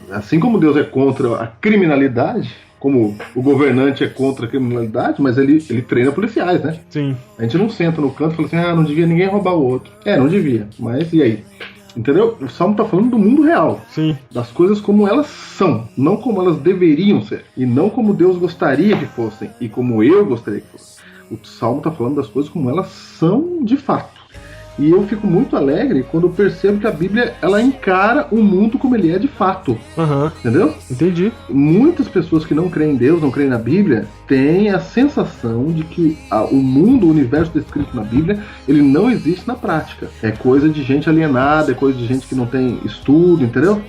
Assim como Deus é contra a criminalidade, como o governante é contra a criminalidade, mas ele treina policiais, né? Sim. A gente não senta no canto e fala assim, não devia ninguém roubar o outro. Não devia, mas e aí? Entendeu? O Salmo tá falando do mundo real. Sim. Das coisas como elas são, não como elas deveriam ser. E não como Deus gostaria que fossem, e como eu gostaria que fossem. O Salmo está falando das coisas como elas são de fato. E eu fico muito alegre quando eu percebo que a Bíblia, ela encara o mundo como ele é de fato. Entendeu? Entendi. Muitas pessoas que não creem em Deus, não creem na Bíblia, têm a sensação de que o mundo, o universo descrito na Bíblia, ele não existe na prática. É coisa de gente alienada, é coisa de gente que não tem estudo, entendeu?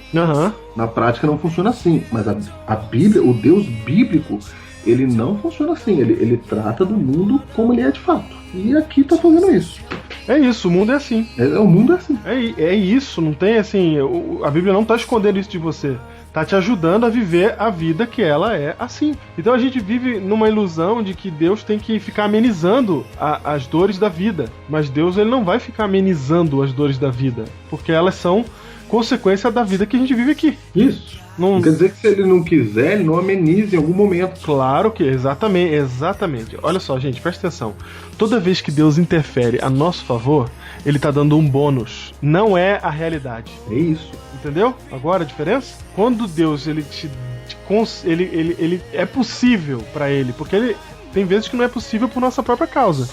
Na prática não funciona assim. Mas a Bíblia, o Deus bíblico, ele não funciona assim. Ele trata do mundo como ele é de fato. E aqui tá fazendo isso. É isso, o mundo é assim. O mundo é assim. É isso, não tem assim... A Bíblia não tá escondendo isso de você. Tá te ajudando a viver a vida que ela é assim. Então a gente vive numa ilusão de que Deus tem que ficar amenizando as dores da vida. Mas Deus, ele não vai ficar amenizando as dores da vida. Porque elas são consequência da vida que a gente vive aqui. Isso. Não quer dizer que se ele não quiser, ele não amenize em algum momento. Claro que, exatamente. Olha só, gente, presta atenção. Toda vez que Deus interfere a nosso favor, ele tá dando um bônus. Não é a realidade. É isso. Entendeu? Agora a diferença? Quando Deus, ele é possível pra ele, porque ele tem vezes que não é possível por nossa própria causa.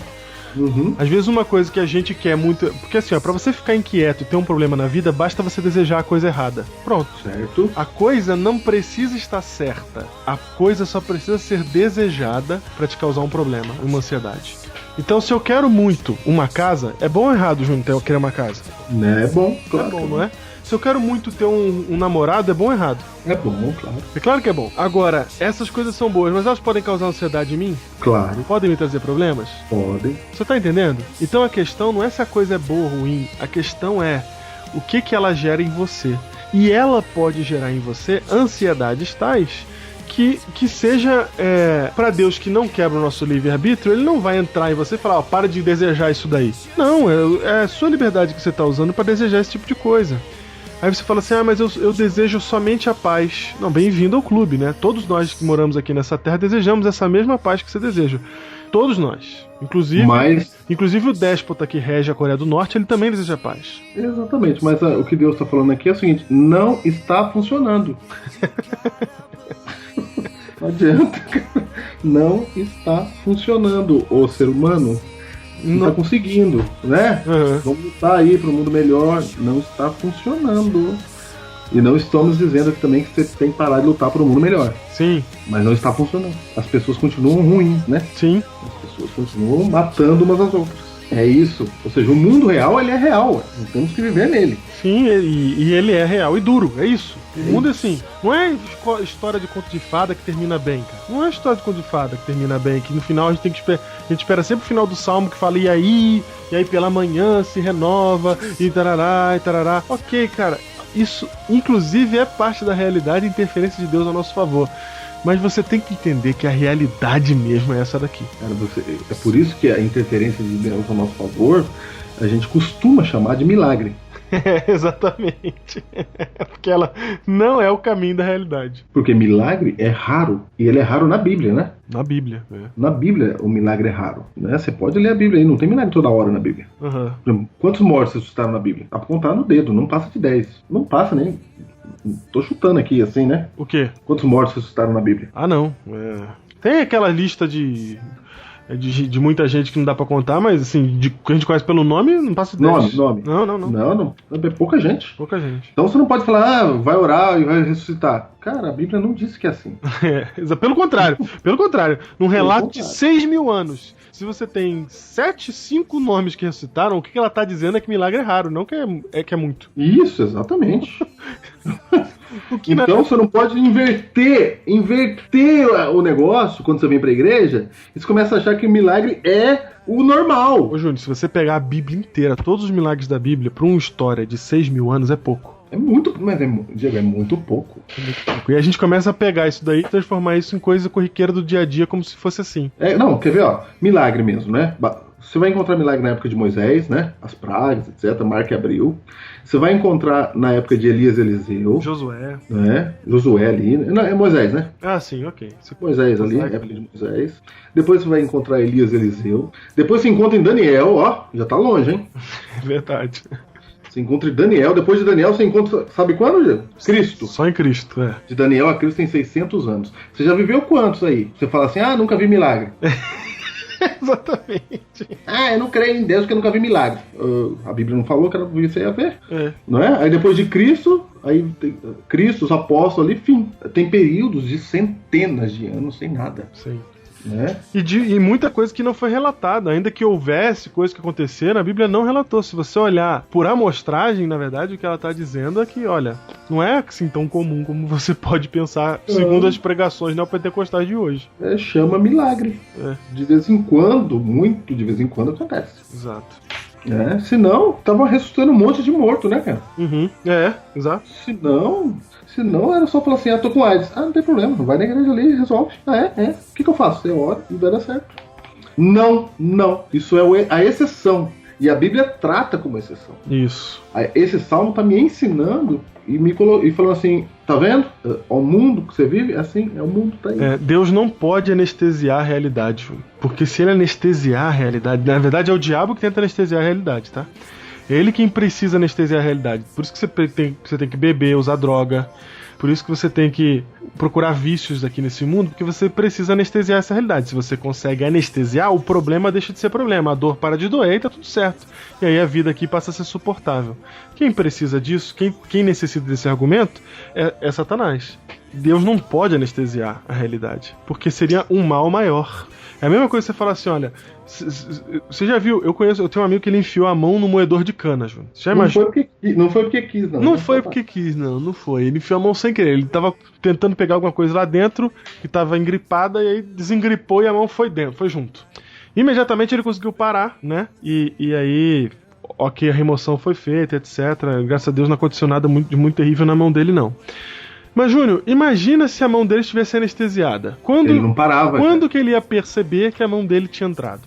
Às vezes uma coisa que a gente quer muito... Porque assim, pra você ficar inquieto e ter um problema na vida, basta você desejar a coisa errada. Pronto. Certo. A coisa não precisa estar certa. A coisa só precisa ser desejada pra te causar um problema, uma ansiedade. Então, se eu quero muito uma casa, é bom ou errado, Júnior, eu querer uma casa? É bom, claro. É bom, não é? Se eu quero muito ter um namorado, é bom ou errado? É bom, claro. É claro que é bom. Agora, essas coisas são boas, mas elas podem causar ansiedade em mim? Claro. Podem me trazer problemas? Podem. Você tá entendendo? Então a questão não é se a coisa é boa ou ruim, a questão é o que ela gera em você. E ela pode gerar em você ansiedades tais que seja pra Deus, que não quebra o nosso livre-arbítrio, ele não vai entrar em você e falar, para de desejar isso daí. Não, é a sua liberdade que você tá usando pra desejar esse tipo de coisa. Aí você fala assim, mas eu desejo somente a paz. Não, bem-vindo ao clube, né? Todos nós que moramos aqui nessa terra desejamos essa mesma paz que você deseja. Todos nós. Inclusive o déspota que rege a Coreia do Norte, ele também deseja paz. Exatamente, mas o que Deus está falando aqui é o seguinte, não está funcionando. Não adianta, cara. Não está funcionando, o ser humano. Não tá conseguindo, né? Vamos lutar aí para um mundo melhor. Não está funcionando. E não estamos dizendo também que você tem que parar de lutar por um mundo melhor. Sim. Mas não está funcionando. As pessoas continuam ruins, né? Sim. As pessoas continuam matando umas às outras. É isso. Ou seja, o mundo real, ele é real. Não temos que viver nele. Sim, e ele é real e duro. É isso. O mundo é assim. Não é história de conto de fada que termina bem, cara. Não é história de conto de fada que termina bem. Que no final a gente tem que esperar. A gente espera sempre o final do salmo que fala, e aí pela manhã se renova, e tarará. Ok, cara. Isso, inclusive, é parte da realidade e interferência de Deus a nosso favor. Mas você tem que entender que a realidade mesmo é essa daqui. Cara, é por isso que a interferência de Deus a nosso favor, a gente costuma chamar de milagre. Exatamente. Porque ela não é o caminho da realidade. Porque milagre é raro. E ele é raro na Bíblia, né? Na Bíblia, Na Bíblia o milagre é raro, né? Você pode ler a Bíblia aí, não tem milagre toda hora na Bíblia. Quantos mortos ressuscitaram na Bíblia? Dá pra contar no dedo, não passa de 10. Não passa nem... Tô chutando aqui, assim, né? O quê? Quantos mortos ressuscitaram na Bíblia? Ah, não. Tem aquela lista de muita gente que não dá pra contar, mas assim, que a gente conhece pelo nome, não passa de 10. Nome. Não. É pouca gente. Pouca gente. Então você não pode falar, vai orar e vai ressuscitar. Cara, a Bíblia não disse que é assim. Pelo contrário. Num relato de 6.000 anos. Se você tem 5 nomes que ressuscitaram, o que ela tá dizendo é que milagre é raro, não que é muito. Isso, exatamente. Então você não pode inverter o negócio quando você vem pra igreja e você começa a achar que milagre é o normal. Ô Júnior, se você pegar a Bíblia inteira, todos os milagres da Bíblia, pra uma história de 6.000 anos, é pouco. É muito, Diego, é muito pouco. E a gente começa a pegar isso daí e transformar isso em coisa corriqueira do dia a dia, como se fosse assim. Quer ver, ó, milagre mesmo, né? Você vai encontrar milagre na época de Moisés, né? As pragas, etc. Marca e Abril. Você vai encontrar na época de Elias e Eliseu. Josué. Né? Josué ali. Não, é Moisés, né? Ah, sim, ok. Moisés ali, época de Moisés. Depois você vai encontrar Elias e Eliseu. Depois você encontra em Daniel, ó. Já tá longe, hein? É verdade. Você encontra em Daniel. Depois de Daniel você encontra... Sabe quando, Diego? Cristo. Só em Cristo, é. De Daniel a Cristo tem 600 anos. Você já viveu quantos aí? Você fala assim, nunca vi milagre. Exatamente. Eu não creio em Deus porque eu nunca vi milagre. A Bíblia não falou que você ia ver. Não é? Aí depois de Cristo, Cristo, os apóstolos ali, fim. Tem períodos de centenas de anos sem nada. Sim. Né? E muita coisa que não foi relatada. Ainda que houvesse coisas que aconteceram, a Bíblia não relatou. Se você olhar por amostragem, na verdade, o que ela está dizendo é que, olha, não é assim tão comum como você pode pensar, segundo as pregações neopentecostais de hoje. Chama milagre. De vez em quando, muito de vez em quando acontece. Exato. Senão, tava ressuscitando um monte de morto, né, cara? Exato. Senão era só falar assim, tô com AIDS. Não tem problema, vai na igreja ali e resolve. O que eu faço? Você ora e vai dar certo. Não. Isso é a exceção. E a Bíblia trata como exceção. Isso. Esse salmo tá me ensinando e falando assim, tá vendo? O mundo que você vive, assim, o mundo tá aí. Deus não pode anestesiar a realidade, Júlio. Porque se ele anestesiar a realidade, na verdade é o diabo que tenta anestesiar a realidade, tá? É ele quem precisa anestesiar a realidade. Por isso que você tem que beber, usar droga. Por isso que você tem que procurar vícios aqui nesse mundo, porque você precisa anestesiar essa realidade. Se você consegue anestesiar, o problema deixa de ser problema. A dor para de doer e tá tudo certo. E aí a vida aqui passa a ser suportável. Quem precisa disso, quem necessita desse argumento, é Satanás. Deus não pode anestesiar a realidade, porque seria um mal maior. É a mesma coisa que você falar assim, olha, você já viu, eu tenho um amigo que ele enfiou a mão no moedor de cana, Júnior. Não foi porque quis, não. Não foi porque quis, não foi. Ele enfiou a mão sem querer. Ele tava tentando pegar alguma coisa lá dentro, que tava engripada, e aí desengripou e a mão foi dentro, foi junto. Imediatamente ele conseguiu parar, né? E aí, ok, a remoção foi feita, etc. Graças a Deus não aconteceu nada muito terrível na mão dele, não. Mas, Júnior, imagina se a mão dele estivesse anestesiada. Ele não parava. Quando que ele ia perceber que a mão dele tinha entrado?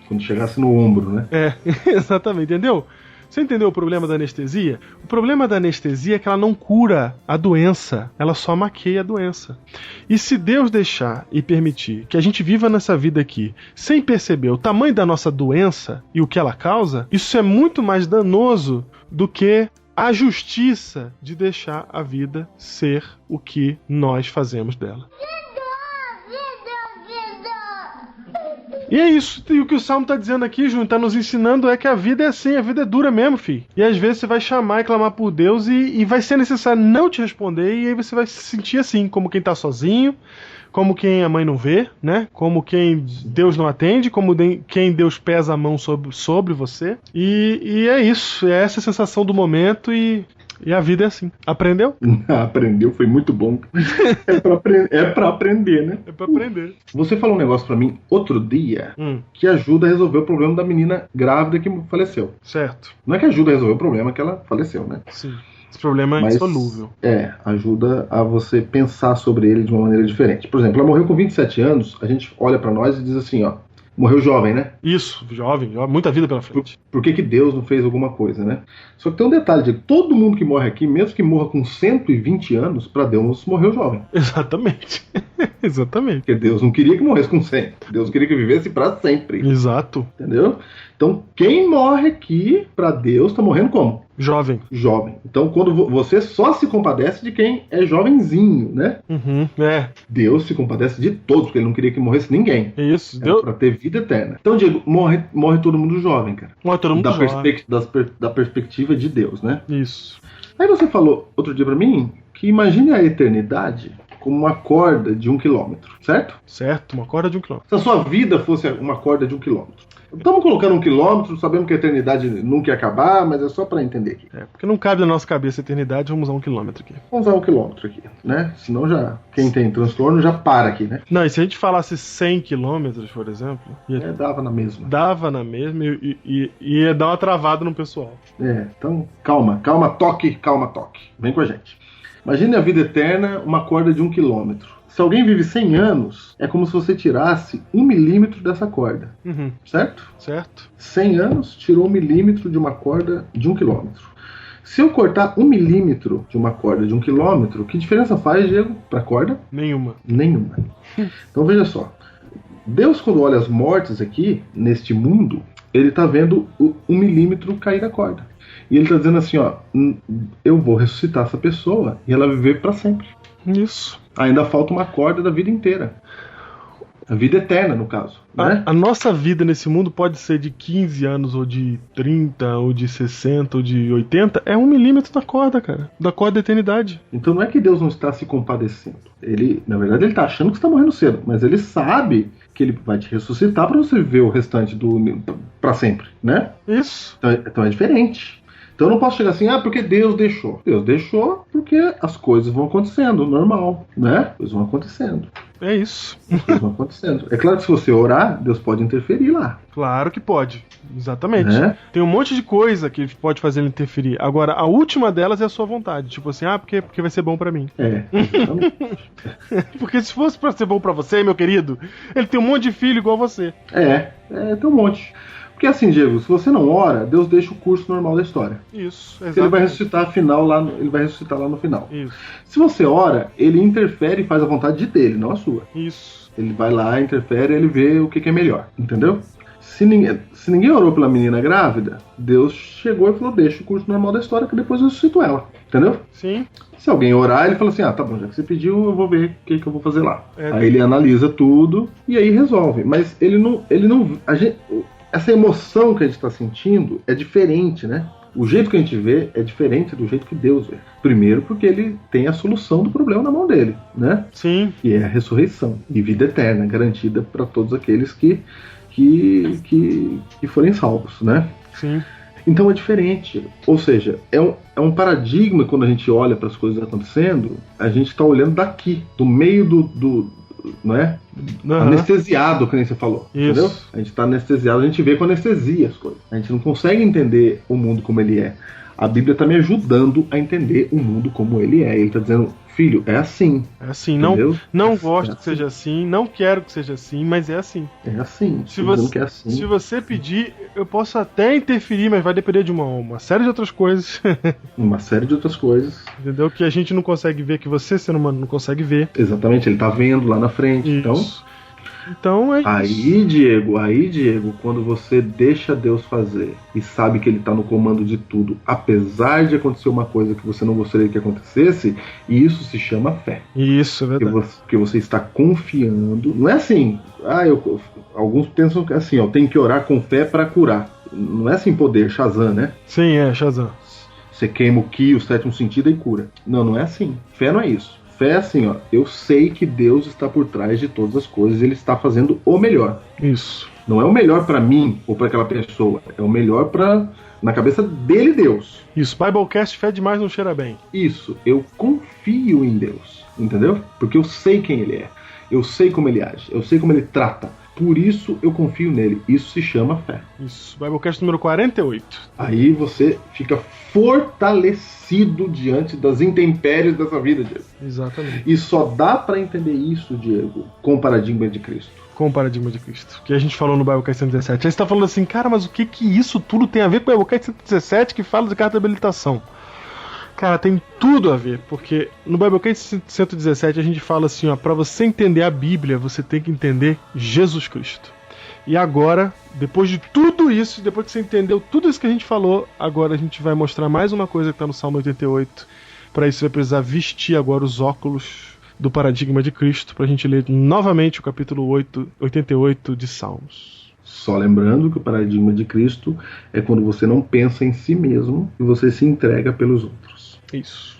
Quando chegasse no ombro, né? Exatamente, entendeu? Você entendeu o problema da anestesia? O problema da anestesia é que ela não cura a doença, ela só maqueia a doença. E se Deus deixar e permitir que a gente viva nessa vida aqui sem perceber o tamanho da nossa doença e o que ela causa, isso é muito mais danoso do que a justiça de deixar a vida ser o que nós fazemos dela. E é isso. E o que o Salmo tá dizendo aqui, Júnior, tá nos ensinando é que a vida é assim, a vida é dura mesmo, filho. E às vezes você vai chamar e clamar por Deus e vai ser necessário não te responder, e aí você vai se sentir assim, como quem tá sozinho, como quem a mãe não vê, né? Como quem Deus não atende, como quem Deus pesa a mão sobre você. E é isso, é essa a sensação do momento e a vida é assim. Aprendeu? Aprendeu, foi muito bom. É pra aprender, né? É pra aprender. Você falou um negócio pra mim outro dia que ajuda a resolver o problema da menina grávida que faleceu. Certo. Não é que ajuda a resolver o problema que ela faleceu, né? Sim. Esse problema é insolúvel. Ajuda a você pensar sobre ele de uma maneira diferente. Por exemplo, ela morreu com 27 anos, a gente olha pra nós e diz assim, ó, morreu jovem, né? Isso, jovem, muita vida pela frente. Por que Deus não fez alguma coisa, né? Só que tem um detalhe, de todo mundo que morre aqui, mesmo que morra com 120 anos, pra Deus morreu jovem. Exatamente. Exatamente. Porque Deus não queria que morresse com 100. Deus queria que vivesse pra sempre. Exato. Entendeu? Então, quem morre aqui pra Deus tá morrendo como? Jovem. Jovem. Então, quando você só se compadece de quem é jovenzinho, né? Deus se compadece de todos, porque ele não queria que morresse ninguém. Isso. Pra ter vida eterna. Então, Diego, morre todo mundo jovem, cara. Morre todo mundo jovem. Da perspectiva de Deus, né? Isso. Aí você falou outro dia pra mim que imagine a eternidade como uma corda de 1 quilômetro, certo? Certo, uma corda de 1 quilômetro. Se a sua vida fosse uma corda de 1 quilômetro. Estamos colocando 1 quilômetro, sabendo que a eternidade nunca ia acabar, mas é só para entender aqui. Porque não cabe na nossa cabeça a eternidade, vamos usar 1 quilômetro aqui. Vamos usar 1 quilômetro aqui, né? Senão já, quem tem transtorno já para aqui, né? Não, e se a gente falasse 100 quilômetros, por exemplo... dava na mesma. Dava na mesma e ia dar uma travada no pessoal. Então calma, toque. Vem com a gente. Imagine a vida eterna, uma corda de 1 quilômetro. Se alguém vive 100 anos, é como se você tirasse 1 milímetro dessa corda. Certo? Certo. 100 anos, tirou 1 milímetro de uma corda de 1 quilômetro. Se eu cortar 1 milímetro de uma corda de 1 quilômetro, que diferença faz, Diego, pra corda? Nenhuma. Então veja só. Deus, quando olha as mortes aqui, neste mundo, ele tá vendo 1 milímetro cair da corda. E ele tá dizendo assim, ó, eu vou ressuscitar essa pessoa e ela vai viver pra sempre. Isso. Ainda falta uma corda da vida inteira. A vida eterna, no caso. Né? A nossa vida nesse mundo pode ser de 15 anos, ou de 30, ou de 60, ou de 80. É 1 milímetro da corda, cara. Da corda da eternidade. Então não é que Deus não está se compadecendo. Na verdade, ele está achando que você está morrendo cedo. Mas ele sabe que ele vai te ressuscitar para você viver o restante para sempre, né? Isso. Então é diferente. Então eu não posso chegar assim, porque Deus deixou. Deus deixou porque as coisas vão acontecendo, normal, né? As coisas vão acontecendo. É isso. As coisas vão acontecendo. É claro que se você orar, Deus pode interferir lá. Claro que pode. Exatamente. Tem um monte de coisa que pode fazer ele interferir. Agora, a última delas é a sua vontade. Tipo assim, porque vai ser bom pra mim. Exatamente. Porque se fosse pra ser bom pra você, meu querido, ele tem um monte de filho igual você. Tem um monte. Porque assim, Diego, se você não ora, Deus deixa o curso normal da história. Isso, exatamente. Ele vai ressuscitar ele vai ressuscitar lá no final. Isso. Se você ora, ele interfere e faz a vontade dele, não a sua. Isso. Ele vai lá, interfere, ele vê o que é melhor, entendeu? Se ninguém orou pela menina grávida, Deus chegou e falou, deixa o curso normal da história que depois eu ressuscito ela, entendeu? Sim. Se alguém orar, ele fala assim, tá bom, já que você pediu, eu vou ver o que eu vou fazer lá. Aí ele analisa tudo e aí resolve. Mas ele não essa emoção que a gente está sentindo é diferente, né? O jeito que a gente vê é diferente do jeito que Deus vê. Primeiro porque ele tem a solução do problema na mão dele, né? Sim. E é a ressurreição e vida eterna, garantida para todos aqueles que forem salvos, né? Sim. Então é diferente. Ou seja, é um paradigma quando a gente olha para as coisas acontecendo, a gente está olhando daqui, do meio do não é? Anestesiado, que nem você falou. Isso. Entendeu? A gente está anestesiado, a gente vê com anestesia as coisas. A gente não consegue entender o mundo como ele é. A Bíblia está me ajudando a entender o mundo como ele é. Ele está dizendo, filho, é assim. É assim, não gosto que seja assim, não quero que seja assim, mas é assim. É assim. Se você pedir, eu posso até interferir, mas vai depender de uma série de outras coisas. Uma série de outras coisas. Entendeu? Que a gente não consegue ver, que você, ser humano, não consegue ver. Exatamente, ele está vendo lá na frente. Isso. Então, Então é isso. Aí, Diego, quando você deixa Deus fazer e sabe que ele tá no comando de tudo, apesar de acontecer uma coisa que você não gostaria que acontecesse, isso se chama fé. Isso, é verdade. Porque você está confiando. Não é assim, alguns pensam que assim, tem que orar com fé para curar. Não é assim poder, Shazam, né? Sim, é, Shazam. Você queima o ki, o sétimo sentido e cura. Não é assim. Fé não é isso. Fé é assim, eu sei que Deus está por trás de todas as coisas, ele está fazendo o melhor. Isso. Não é o melhor para mim ou para aquela pessoa, é o melhor na cabeça dele, Deus. Isso, Biblecast, fé demais não cheira bem. Isso, eu confio em Deus, entendeu? Porque eu sei quem ele é, eu sei como ele age, eu sei como ele trata. Por isso eu confio nele. Isso se chama fé. Isso, Biblecast número 48. Aí você fica fortalecido diante das intempéries dessa vida, Diego. Exatamente. E só dá para entender isso, Diego, com o paradigma de Cristo. Com o paradigma de Cristo, que a gente falou no Biblecast 117. Aí você tá falando assim, cara, mas o que isso tudo tem a ver com o Biblecast 117 que fala de carta de habilitação? Cara, tem tudo a ver, porque no Biblecast 117 a gente fala assim, pra você entender a Bíblia, você tem que entender Jesus Cristo. E agora, depois de tudo isso, depois que você entendeu tudo isso que a gente falou, agora a gente vai mostrar mais uma coisa que tá no Salmo 88. Para isso você vai precisar vestir agora os óculos do paradigma de Cristo, pra gente ler novamente o capítulo 88 de Salmos. Só lembrando que o paradigma de Cristo é quando você não pensa em si mesmo e você se entrega pelos outros. Isso.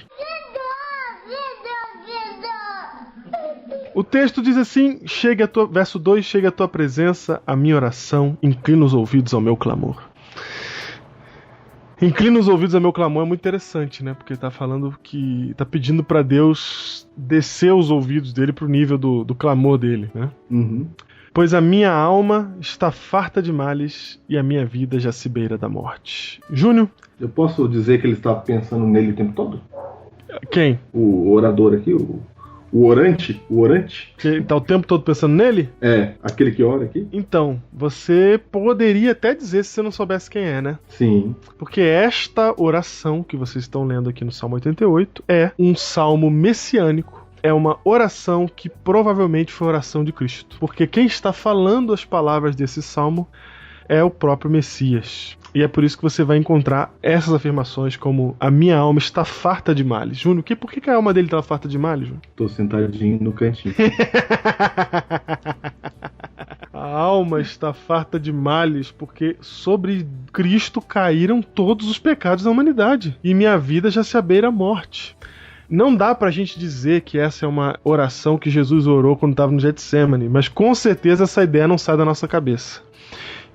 O texto diz assim, verso 2, chega a tua presença, a minha oração, inclina os ouvidos ao meu clamor. Inclina os ouvidos ao meu clamor é muito interessante, né? Porque ele tá falando que tá pedindo para Deus descer os ouvidos dele pro nível do clamor dele, né? Uhum. Pois a minha alma está farta de males e a minha vida já se beira da morte. Júnior? Eu posso dizer que ele está pensando nele o tempo todo? Quem? O orador aqui, o orante? Que tá o tempo todo pensando nele? É, aquele que ora aqui? Então, você poderia até dizer se você não soubesse quem é, né? Sim. Porque esta oração que vocês estão lendo aqui no Salmo 88 é um salmo messiânico. É uma oração que provavelmente foi a oração de Cristo. Porque quem está falando as palavras desse salmo é o próprio Messias. E é por isso que você vai encontrar essas afirmações como a minha alma está farta de males. Júnior, por que a alma dele está farta de males, Júnior? Tô sentadinho no cantinho. A alma está farta de males porque sobre Cristo caíram todos os pecados da humanidade. E minha vida já se abeira à morte. Não dá pra gente dizer que essa é uma oração que Jesus orou quando estava no Getsemane, mas com certeza essa ideia não sai da nossa cabeça.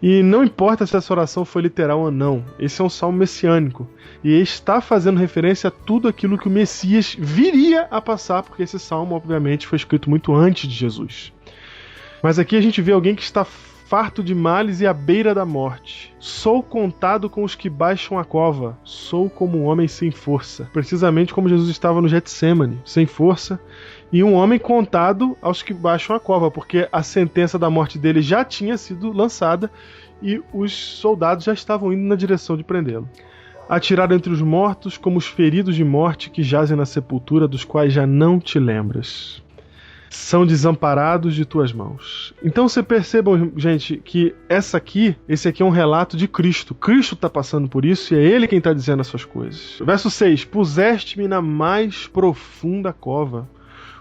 E não importa se essa oração foi literal ou não, esse é um salmo messiânico. E está fazendo referência a tudo aquilo que o Messias viria a passar, porque esse salmo, obviamente, foi escrito muito antes de Jesus. Mas aqui a gente vê alguém que está farto de males e à beira da morte. Sou contado com os que baixam a cova, sou como um homem sem força. Precisamente como Jesus estava no Getsemane, sem força, e um homem contado aos que baixam a cova, porque a sentença da morte dele já tinha sido lançada e os soldados já estavam indo na direção de prendê-lo. Atirado entre os mortos como os feridos de morte que jazem na sepultura, dos quais já não te lembras. São desamparados de tuas mãos. Então você percebam, gente, que esse aqui é um relato de Cristo. Cristo está passando por isso e é Ele quem está dizendo essas coisas. Verso 6. Puseste-me na mais profunda cova.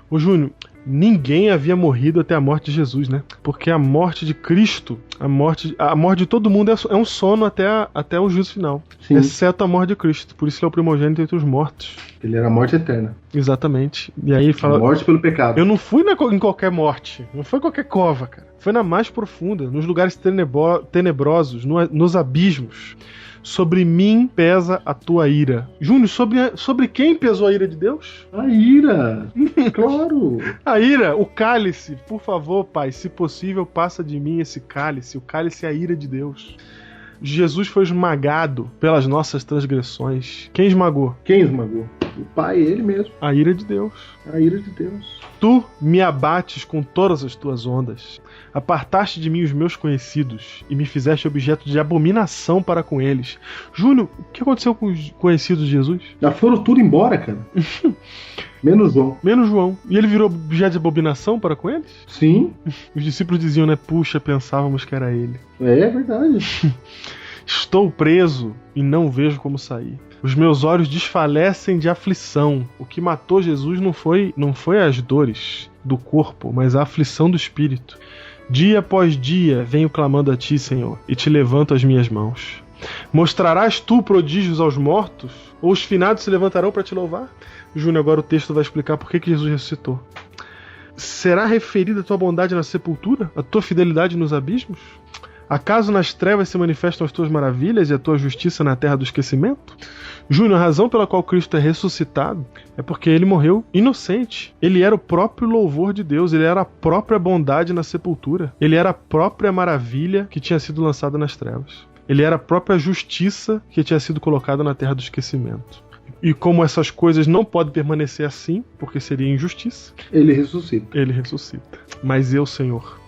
Ô Júnior, ninguém havia morrido até a morte de Jesus, né? Porque a morte de Cristo, a morte de todo mundo é um sono até o juízo final. Sim. Exceto a morte de Cristo. Por isso ele é o primogênito entre os mortos. Ele era a morte eterna. Exatamente. E aí fala... Morte pelo pecado. Eu não fui em qualquer morte. Não foi em qualquer cova, cara. Foi na mais profunda, nos lugares tenebrosos, nos abismos. Sobre mim pesa a tua ira. Júnior, sobre quem pesou a ira de Deus? A ira! Claro! A ira, o cálice. Por favor, Pai, se possível, passa de mim esse cálice. O cálice é a ira de Deus. Jesus foi esmagado pelas nossas transgressões. Quem esmagou? Quem esmagou? O Pai, Ele mesmo. A ira de Deus. A ira de Deus. Tu me abates com todas as tuas ondas. Apartaste de mim os meus conhecidos e me fizeste objeto de abominação para com eles. Júnior, o que aconteceu com os conhecidos de Jesus? Já foram tudo embora, cara. Menos João. Menos João. E ele virou objeto de abominação para com eles? Sim. Os discípulos diziam, né? Puxa, pensávamos que era ele. É verdade. Estou preso e não vejo como sair. Os meus olhos desfalecem de aflição. O que matou Jesus não foi as dores do corpo, mas a aflição do espírito. Dia após dia venho clamando a ti, Senhor, e te levanto as minhas mãos. Mostrarás tu prodígios aos mortos? Ou os finados se levantarão para te louvar? Júnior, agora o texto vai explicar por que Jesus ressuscitou. Será referida a tua bondade na sepultura? A tua fidelidade nos abismos? Acaso nas trevas se manifestam as tuas maravilhas e a tua justiça na terra do esquecimento? Júnior, a razão pela qual Cristo é ressuscitado é porque ele morreu inocente. Ele era o próprio louvor de Deus, ele era a própria bondade na sepultura. Ele era a própria maravilha que tinha sido lançada nas trevas. Ele era a própria justiça que tinha sido colocada na terra do esquecimento. E como essas coisas não podem permanecer assim, porque seria injustiça, ele ressuscita. Ele ressuscita. Mas eu, Senhor,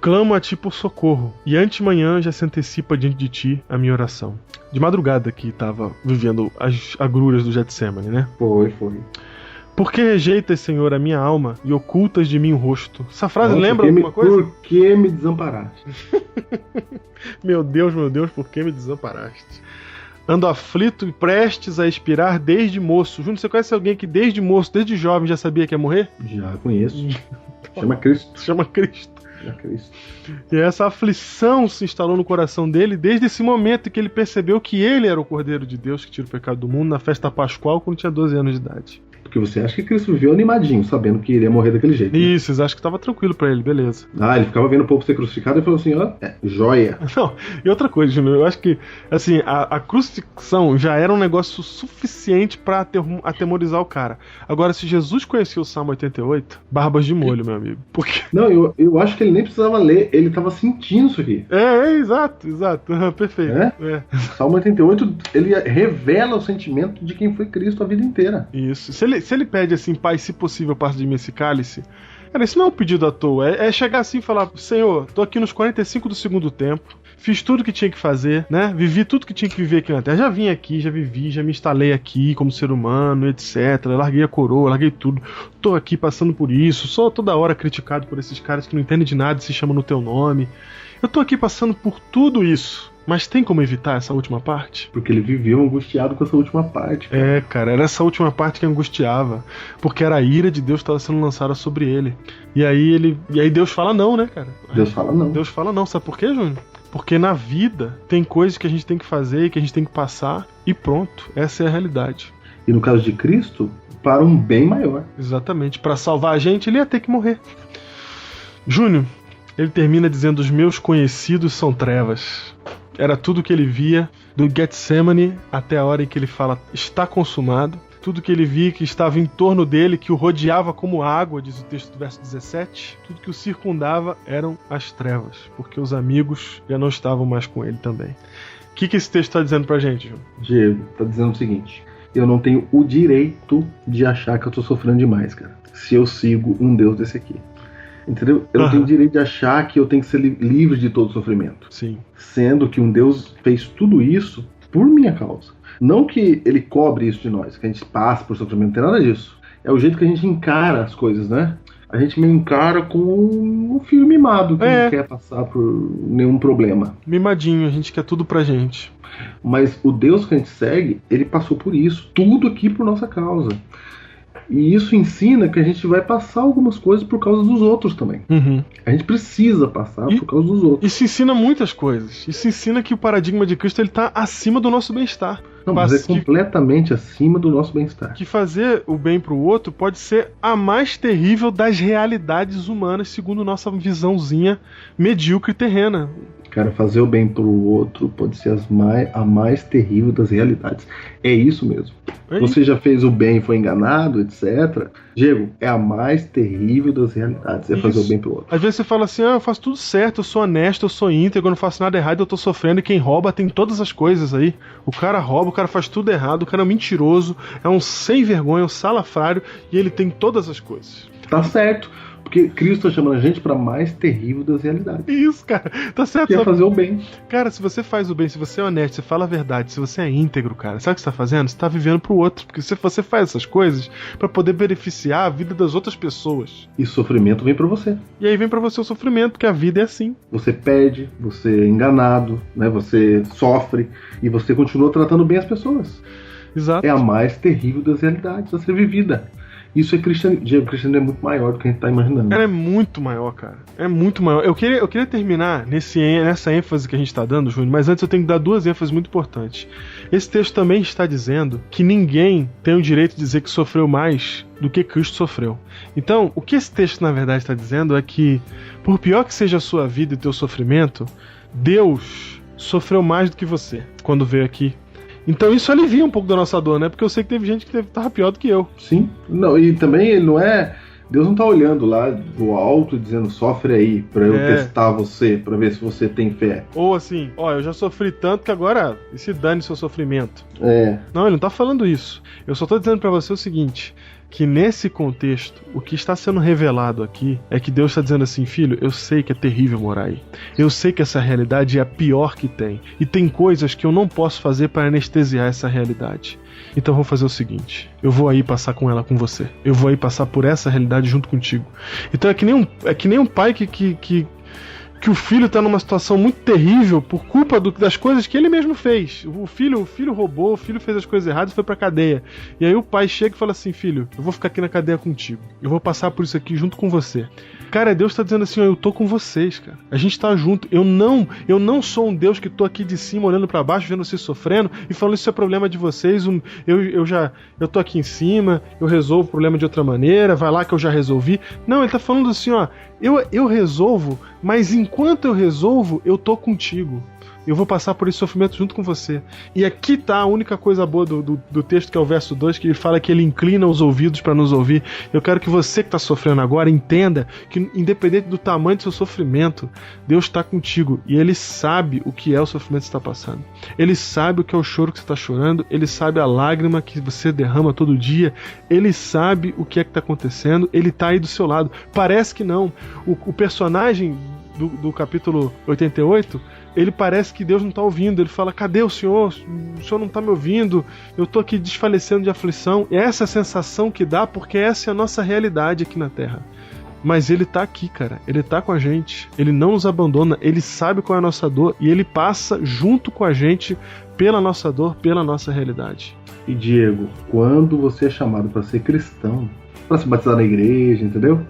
clamo a ti por socorro, e antemanhã já se antecipa diante de ti a minha oração. De madrugada que estava vivendo as agruras do Getsemane, né? Foi. Por que rejeitas, Senhor, a minha alma e ocultas de mim o rosto? Essa frase lembra alguma coisa? Por que me desamparaste? Meu Deus, por que me desamparaste? Ando aflito e prestes a expirar desde moço. Júnior, você conhece alguém que desde moço, desde jovem, já sabia que ia morrer? Já conheço. Chama Cristo. E essa aflição se instalou no coração dele desde esse momento que ele percebeu que ele era o Cordeiro de Deus que tira o pecado do mundo na festa pascual quando tinha 12 anos de idade. Porque você acha que Cristo viveu animadinho, sabendo que ele ia morrer daquele jeito. Né? Isso, eles acham que estava tranquilo pra ele, beleza. Ele ficava vendo o povo ser crucificado e falou assim, joia. Não, e outra coisa, Júnior, eu acho que, assim, a crucifixão já era um negócio suficiente pra atemorizar o cara. Agora, se Jesus conhecia o Salmo 88, barbas de molho, meu amigo. Porque... Não, eu acho que ele nem precisava ler, ele tava sentindo isso aqui. Exato, perfeito. Salmo 88, ele revela o sentimento de quem foi Cristo a vida inteira. Isso, se ele pede assim, Pai, se possível, passa de mim esse cálice, cara, isso não é um pedido à toa, é chegar assim e falar, Senhor, tô aqui nos 45 do segundo tempo, fiz tudo que tinha que fazer, né, vivi tudo que tinha que viver aqui na Terra, já vim aqui, já vivi, já me instalei aqui como ser humano, etc, larguei a coroa, larguei tudo, tô aqui passando por isso, sou toda hora criticado por esses caras que não entendem de nada e se chamam no teu nome, eu tô aqui passando por tudo isso. Mas tem como evitar essa última parte? Porque ele viveu angustiado com essa última parte. Cara. Cara, era essa última parte que angustiava. Porque era a ira de Deus que estava sendo lançada sobre ele. E aí Deus fala não, né, cara? Deus fala não. Sabe por quê, Júnior? Porque na vida tem coisas que a gente tem que fazer e que a gente tem que passar e pronto. Essa é a realidade. E no caso de Cristo, para um bem maior. Exatamente. Para salvar a gente, ele ia ter que morrer. Júnior, ele termina dizendo: os meus conhecidos são trevas. Era tudo o que ele via do Getsemane até a hora em que ele fala está consumado. Tudo que ele via que estava em torno dele, que o rodeava como água, diz o texto do verso 17. Tudo que o circundava eram as trevas, porque os amigos já não estavam mais com ele também. O que esse texto está dizendo pra gente, João? Diego, está dizendo o seguinte: eu não tenho o direito de achar que eu tô sofrendo demais, cara, se eu sigo um Deus desse aqui. Entendeu? Eu não tenho direito de achar que eu tenho que ser livre de todo sofrimento. Sim. Sendo que um Deus fez tudo isso por minha causa. Não que ele cobre isso de nós, que a gente passe por sofrimento, não tem nada disso. É o jeito que a gente encara as coisas, né? A gente me encara como um filho mimado que não quer passar por nenhum problema. Mimadinho, a gente quer tudo pra gente. Mas o Deus que a gente segue, ele passou por isso, tudo aqui por nossa causa. E isso ensina que a gente vai passar algumas coisas por causa dos outros também. Uhum. A gente precisa passar por causa dos outros. Isso ensina muitas coisas. Isso ensina que o paradigma de Cristo está acima do nosso bem-estar. Não, mas é completamente acima do nosso bem-estar. Que fazer o bem pro outro pode ser a mais terrível das realidades humanas, segundo nossa visãozinha medíocre e terrena. Cara, fazer o bem pro outro pode ser a mais terrível das realidades. É isso mesmo. Você já fez o bem e foi enganado, etc. Diego, é a mais terrível das realidades. É fazer o bem pro outro. Às vezes você fala assim, eu faço tudo certo, eu sou honesto, eu sou íntegro, eu não faço nada errado, eu tô sofrendo. E quem rouba tem todas as coisas aí. O cara rouba, o cara faz tudo errado, o cara é um mentiroso, é um sem vergonha, um salafrário, e ele tem todas as coisas. Tá certo. Porque Cristo está chamando a gente para mais terrível das realidades. Isso, cara. Tá certo. Que é fazer o bem. Cara, se você faz o bem, se você é honesto, você fala a verdade, se você é íntegro, cara, sabe o que você tá fazendo? Você tá vivendo pro outro. Porque se você faz essas coisas pra poder beneficiar a vida das outras pessoas. E sofrimento vem pra você. E aí vem pra você o sofrimento, porque a vida é assim. Você perde, você é enganado, né? Você sofre e você continua tratando bem as pessoas. Exato. É a mais terrível das realidades a ser vivida. Isso é cristianismo. O cristianismo é muito maior do que a gente tá imaginando. Ela é muito maior, cara. É muito maior. Eu queria terminar nessa ênfase que a gente tá dando, Júnior, mas antes eu tenho que dar duas ênfases muito importantes. Esse texto também está dizendo que ninguém tem o direito de dizer que sofreu mais do que Cristo sofreu. Então, o que esse texto na verdade está dizendo é que, por pior que seja a sua vida e o teu sofrimento, Deus sofreu mais do que você quando veio aqui. Então isso alivia um pouco da nossa dor, né? Porque eu sei que teve gente que tava pior do que eu. Sim. Não, e também ele não é... Deus não tá olhando lá do alto dizendo sofre aí pra eu testar você, pra ver se você tem fé. Ou assim, ó, eu já sofri tanto que agora se dane seu sofrimento. É. Não, ele não tá falando isso. Eu só tô dizendo pra você o seguinte, que nesse contexto, o que está sendo revelado aqui é que Deus está dizendo assim, filho, eu sei que é terrível morar aí. Eu sei que essa realidade é a pior que tem. E tem coisas que eu não posso fazer para anestesiar essa realidade. Então eu vou fazer o seguinte, eu vou aí passar com ela com você. Eu vou aí passar por essa realidade junto contigo. Então é que nem um pai que o filho tá numa situação muito terrível por culpa das coisas que ele mesmo fez. O filho roubou, o filho fez as coisas erradas e foi pra cadeia. E aí o pai chega e fala assim, filho, eu vou ficar aqui na cadeia contigo. Eu vou passar por isso aqui junto com você. Cara, Deus tá dizendo assim, ó, eu tô com vocês, cara. A gente tá junto. Eu não sou um Deus que tô aqui de cima olhando pra baixo, vendo vocês sofrendo e falando isso é problema de vocês. Eu tô aqui em cima, eu resolvo o problema de outra maneira, vai lá que eu já resolvi. Não, ele tá falando assim, ó, eu resolvo, mas enquanto eu resolvo, eu tô contigo. Eu vou passar por esse sofrimento junto com você. E aqui tá a única coisa boa do texto, que é o verso 2, que ele fala que ele inclina os ouvidos para nos ouvir. Eu quero que você que está sofrendo agora entenda que, independente do tamanho do seu sofrimento, Deus está contigo. E Ele sabe o que é o sofrimento que você está passando. Ele sabe o que é o choro que você está chorando. Ele sabe a lágrima que você derrama todo dia. Ele sabe o que é que está acontecendo. Ele está aí do seu lado. Parece que não. O personagem do capítulo 88... ele parece que Deus não está ouvindo. Ele fala, cadê o senhor? O senhor não está me ouvindo. Eu estou aqui desfalecendo de aflição. É essa sensação que dá, porque essa é a nossa realidade aqui na Terra. Mas Ele está aqui, cara. Ele está com a gente. Ele não nos abandona. Ele sabe qual é a nossa dor. E Ele passa junto com a gente pela nossa dor, pela nossa realidade. E Diego, quando você é chamado para ser cristão, para se batizar na igreja, entendeu?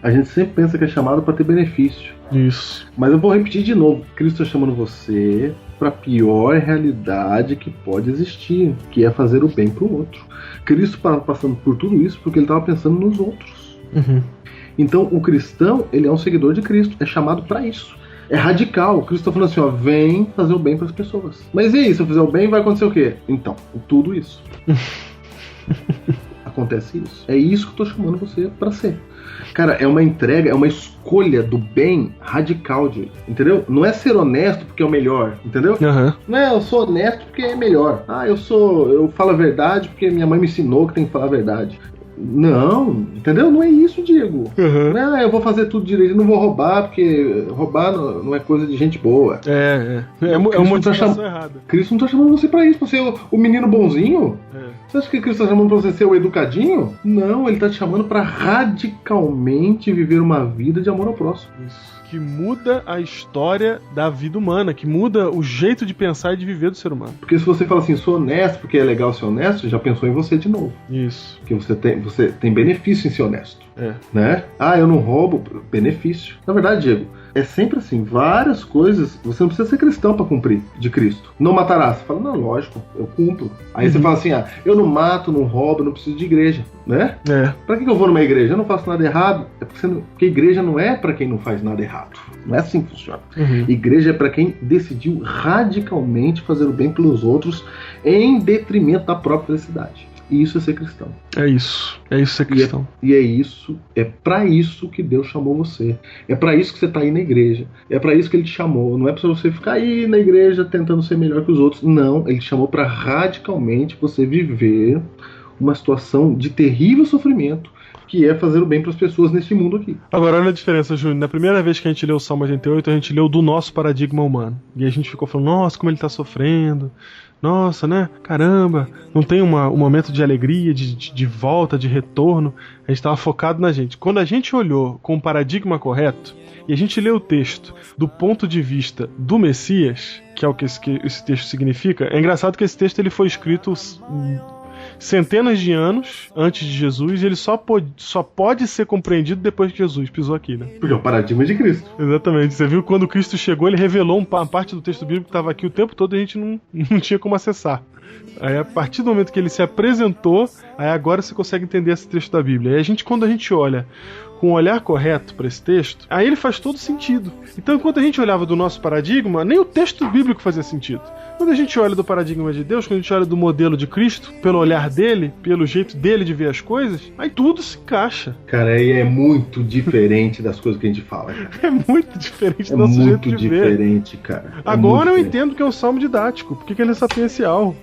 A gente sempre pensa que é chamado para ter benefício. Isso. Mas eu vou repetir de novo. Cristo está chamando você para a pior realidade que pode existir, que é fazer o bem para o outro. Cristo estava passando por tudo isso porque ele estava pensando nos outros. Então o cristão, ele é um seguidor de Cristo, é chamado para isso. É radical. Cristo está falando assim, ó, vem fazer o bem para as pessoas. Mas e aí, se eu fizer o bem, vai acontecer o quê? Então, tudo isso. Acontece isso. É isso que eu estou chamando você para ser. Cara, é uma entrega, é uma escolha do bem radical, entendeu? Não é ser honesto porque é o melhor, entendeu? Não é eu sou honesto porque é melhor. Eu falo a verdade porque minha mãe me ensinou que tem que falar a verdade. Não, entendeu? Não é isso, Diego. Não, eu vou fazer tudo direito, eu não vou roubar, porque roubar não é coisa de gente boa. É uma motivação errada. Cristo não tá chamando você pra isso, pra ser o menino bonzinho. Você acha que Cristo tá chamando pra você ser o educadinho? Não, ele tá te chamando pra radicalmente viver uma vida de amor ao próximo. Isso. Que muda a história da vida humana, que muda o jeito de pensar e de viver do ser humano. Porque se você fala assim, sou honesto porque é legal ser honesto, já pensou em você de novo. Isso. Porque você tem benefício em ser honesto. Né? Eu não roubo, benefício. Na verdade, Diego, é sempre assim, várias coisas, você não precisa ser cristão para cumprir de Cristo. Não matarás. Você fala, não, lógico, eu cumpro. Aí você fala assim, eu não mato, não roubo, não preciso de igreja, né? Pra que eu vou numa igreja? Eu não faço nada errado. É porque igreja não é para quem não faz nada errado. Não é assim que funciona. Igreja é para quem decidiu radicalmente fazer o bem pelos outros em detrimento da própria felicidade. E isso é ser cristão. É isso ser cristão. É pra isso que Deus chamou você. É pra isso que você tá aí na igreja. É pra isso que Ele te chamou. Não é pra você ficar aí na igreja tentando ser melhor que os outros. Não, Ele te chamou pra radicalmente você viver uma situação de terrível sofrimento que é fazer o bem para as pessoas neste mundo aqui. Agora, olha a diferença, Júnior. Na primeira vez que a gente leu o Salmo 88, a gente leu do nosso paradigma humano. E a gente ficou falando, nossa, como ele tá sofrendo. Nossa, né? Caramba, não tem um momento de alegria, de volta, de retorno. A gente estava focado na gente. Quando a gente olhou com o paradigma correto, e a gente leu o texto do ponto de vista do Messias, que é o que esse texto significa, é engraçado que esse texto ele foi escrito centenas de anos antes de Jesus e ele só pode ser compreendido depois que Jesus pisou aqui, né? Porque é o paradigma de Cristo. Exatamente. Você viu que quando Cristo chegou, ele revelou uma parte do texto bíblico que estava aqui o tempo todo e a gente não tinha como acessar. Aí, a partir do momento que ele se apresentou, aí agora você consegue entender esse texto da Bíblia. E quando a gente olha com o olhar correto para esse texto, aí ele faz todo sentido. Então, enquanto a gente olhava do nosso paradigma, nem o texto bíblico fazia sentido. Quando a gente olha do paradigma de Deus, quando a gente olha do modelo de Cristo, pelo olhar dele, pelo jeito dele de ver as coisas, aí tudo se encaixa. Cara, aí é muito diferente das coisas que a gente fala, cara. É muito diferente do nosso jeito de ver. É muito diferente, cara. Agora eu entendo que é um salmo didático. Por que ele é sapiencial?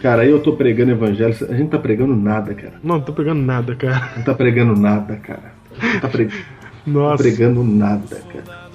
Cara, aí eu tô pregando evangelho, a gente tá pregando nada, cara. Não tô pregando nada, cara. Não tá pregando nada, cara. Não tá Nossa. pregando nada, cara.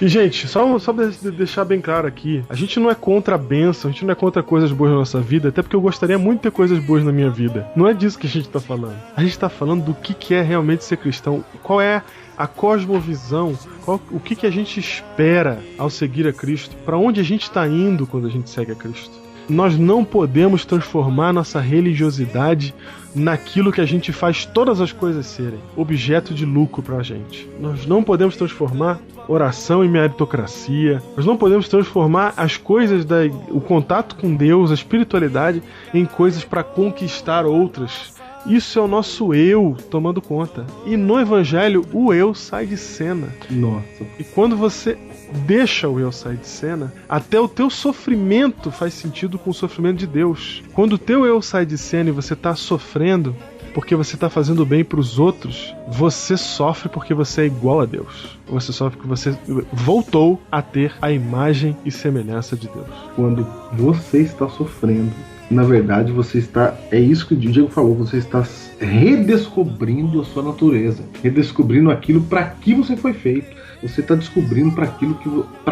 E, gente, só pra deixar bem claro aqui, a gente não é contra a bênção, a gente não é contra coisas boas na nossa vida, até porque eu gostaria muito de ter coisas boas na minha vida. Não é disso que a gente tá falando. A gente tá falando do que é realmente ser cristão. Qual é a cosmovisão, o que a gente espera ao seguir a Cristo, para onde a gente está indo quando a gente segue a Cristo. Nós não podemos transformar nossa religiosidade naquilo que a gente faz todas as coisas serem, objeto de lucro pra gente. Nós não podemos transformar oração em meritocracia, nós não podemos transformar as coisas, o contato com Deus, a espiritualidade, em coisas para conquistar outras. Isso é o nosso eu tomando conta. E no evangelho, o eu sai de cena. Nossa. E quando você deixa o eu sair de cena, até o teu sofrimento faz sentido com o sofrimento de Deus. Quando o teu eu sai de cena e você está sofrendo porque você está fazendo bem para os outros, você sofre porque você é igual a Deus. Você sofre porque você voltou a ter a imagem e semelhança de Deus. Quando você está sofrendo, na verdade você está, é isso que o Diego falou, você está redescobrindo a sua natureza, redescobrindo aquilo para que você foi feito. Você está descobrindo para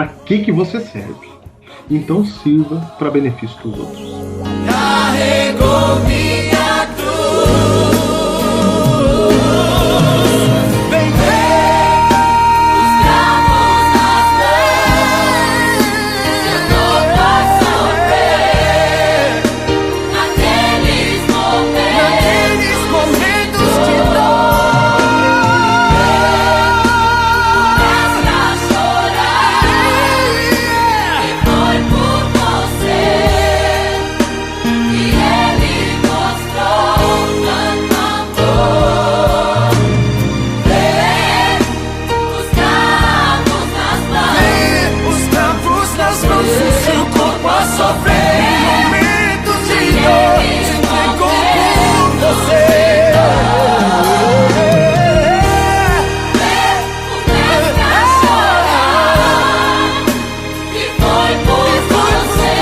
que você serve. Então sirva para benefício dos outros. Carregou minha cruz. Vem ver os cravos nas mãos. Eu tô pra sofrer naqueles momentos de dor. Começa a chorar. E foi por você que ele mostrou tanto amor. Ver os cravos nas mãos, o seu corpo a sofrer. Momentos de dor, se entregou por você. Começa a chorar. E foi por você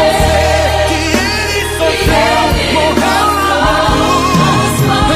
que ele sofreu, morreu na cruz.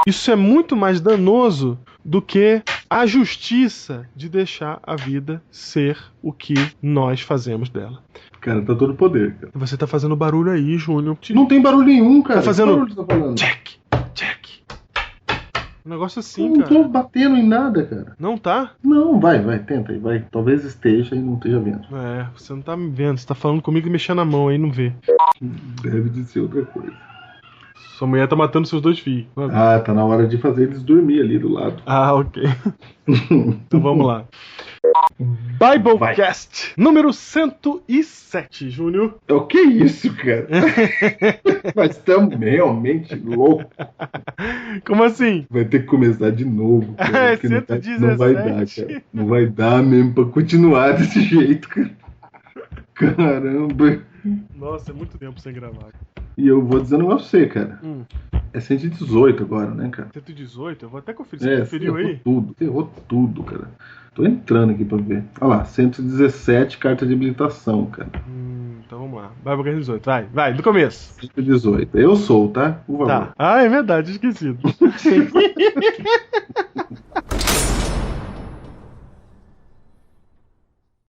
Isso é muito mais danoso do que a justiça de deixar a vida ser o que nós fazemos dela. Cara, tá todo poder, cara. Você tá fazendo barulho aí, Júnior. Não tem barulho nenhum, cara. Tá fazendo... Que barulho você tá falando? Check, check. Um negócio assim, Eu não cara. tô batendo em nada, cara. Não tá? Não, vai, tenta aí, vai. Talvez esteja e não esteja vendo. É, você não tá me vendo. Você tá falando comigo e mexendo a mão aí, não vê. Deve de ser outra coisa. Sua mulher tá matando seus 2 filhos. Ah, tá na hora de fazer eles dormir ali do lado. Ah, ok. Então vamos lá. Biblecast número 107, Júnior. O que é isso, cara? Nós estamos realmente loucos. Como assim? Vai ter que começar de novo, cara, porque não vai dar, 117. cara. Não vai dar mesmo pra continuar desse jeito, cara. Caramba. Nossa, é muito tempo sem gravar. E eu vou dizer um negócio pra você, cara. É 118 agora, né, cara? 118? Eu vou até conferir. Você conferiu aí? Errou tudo, cara. Tô entrando aqui pra ver. Olha lá, 117 carta de habilitação, cara. Então vamos lá. Biblecast 18. Vai, do começo. 118. Eu sou, tá? Por favor. Tá. Ah, é verdade, esquecido.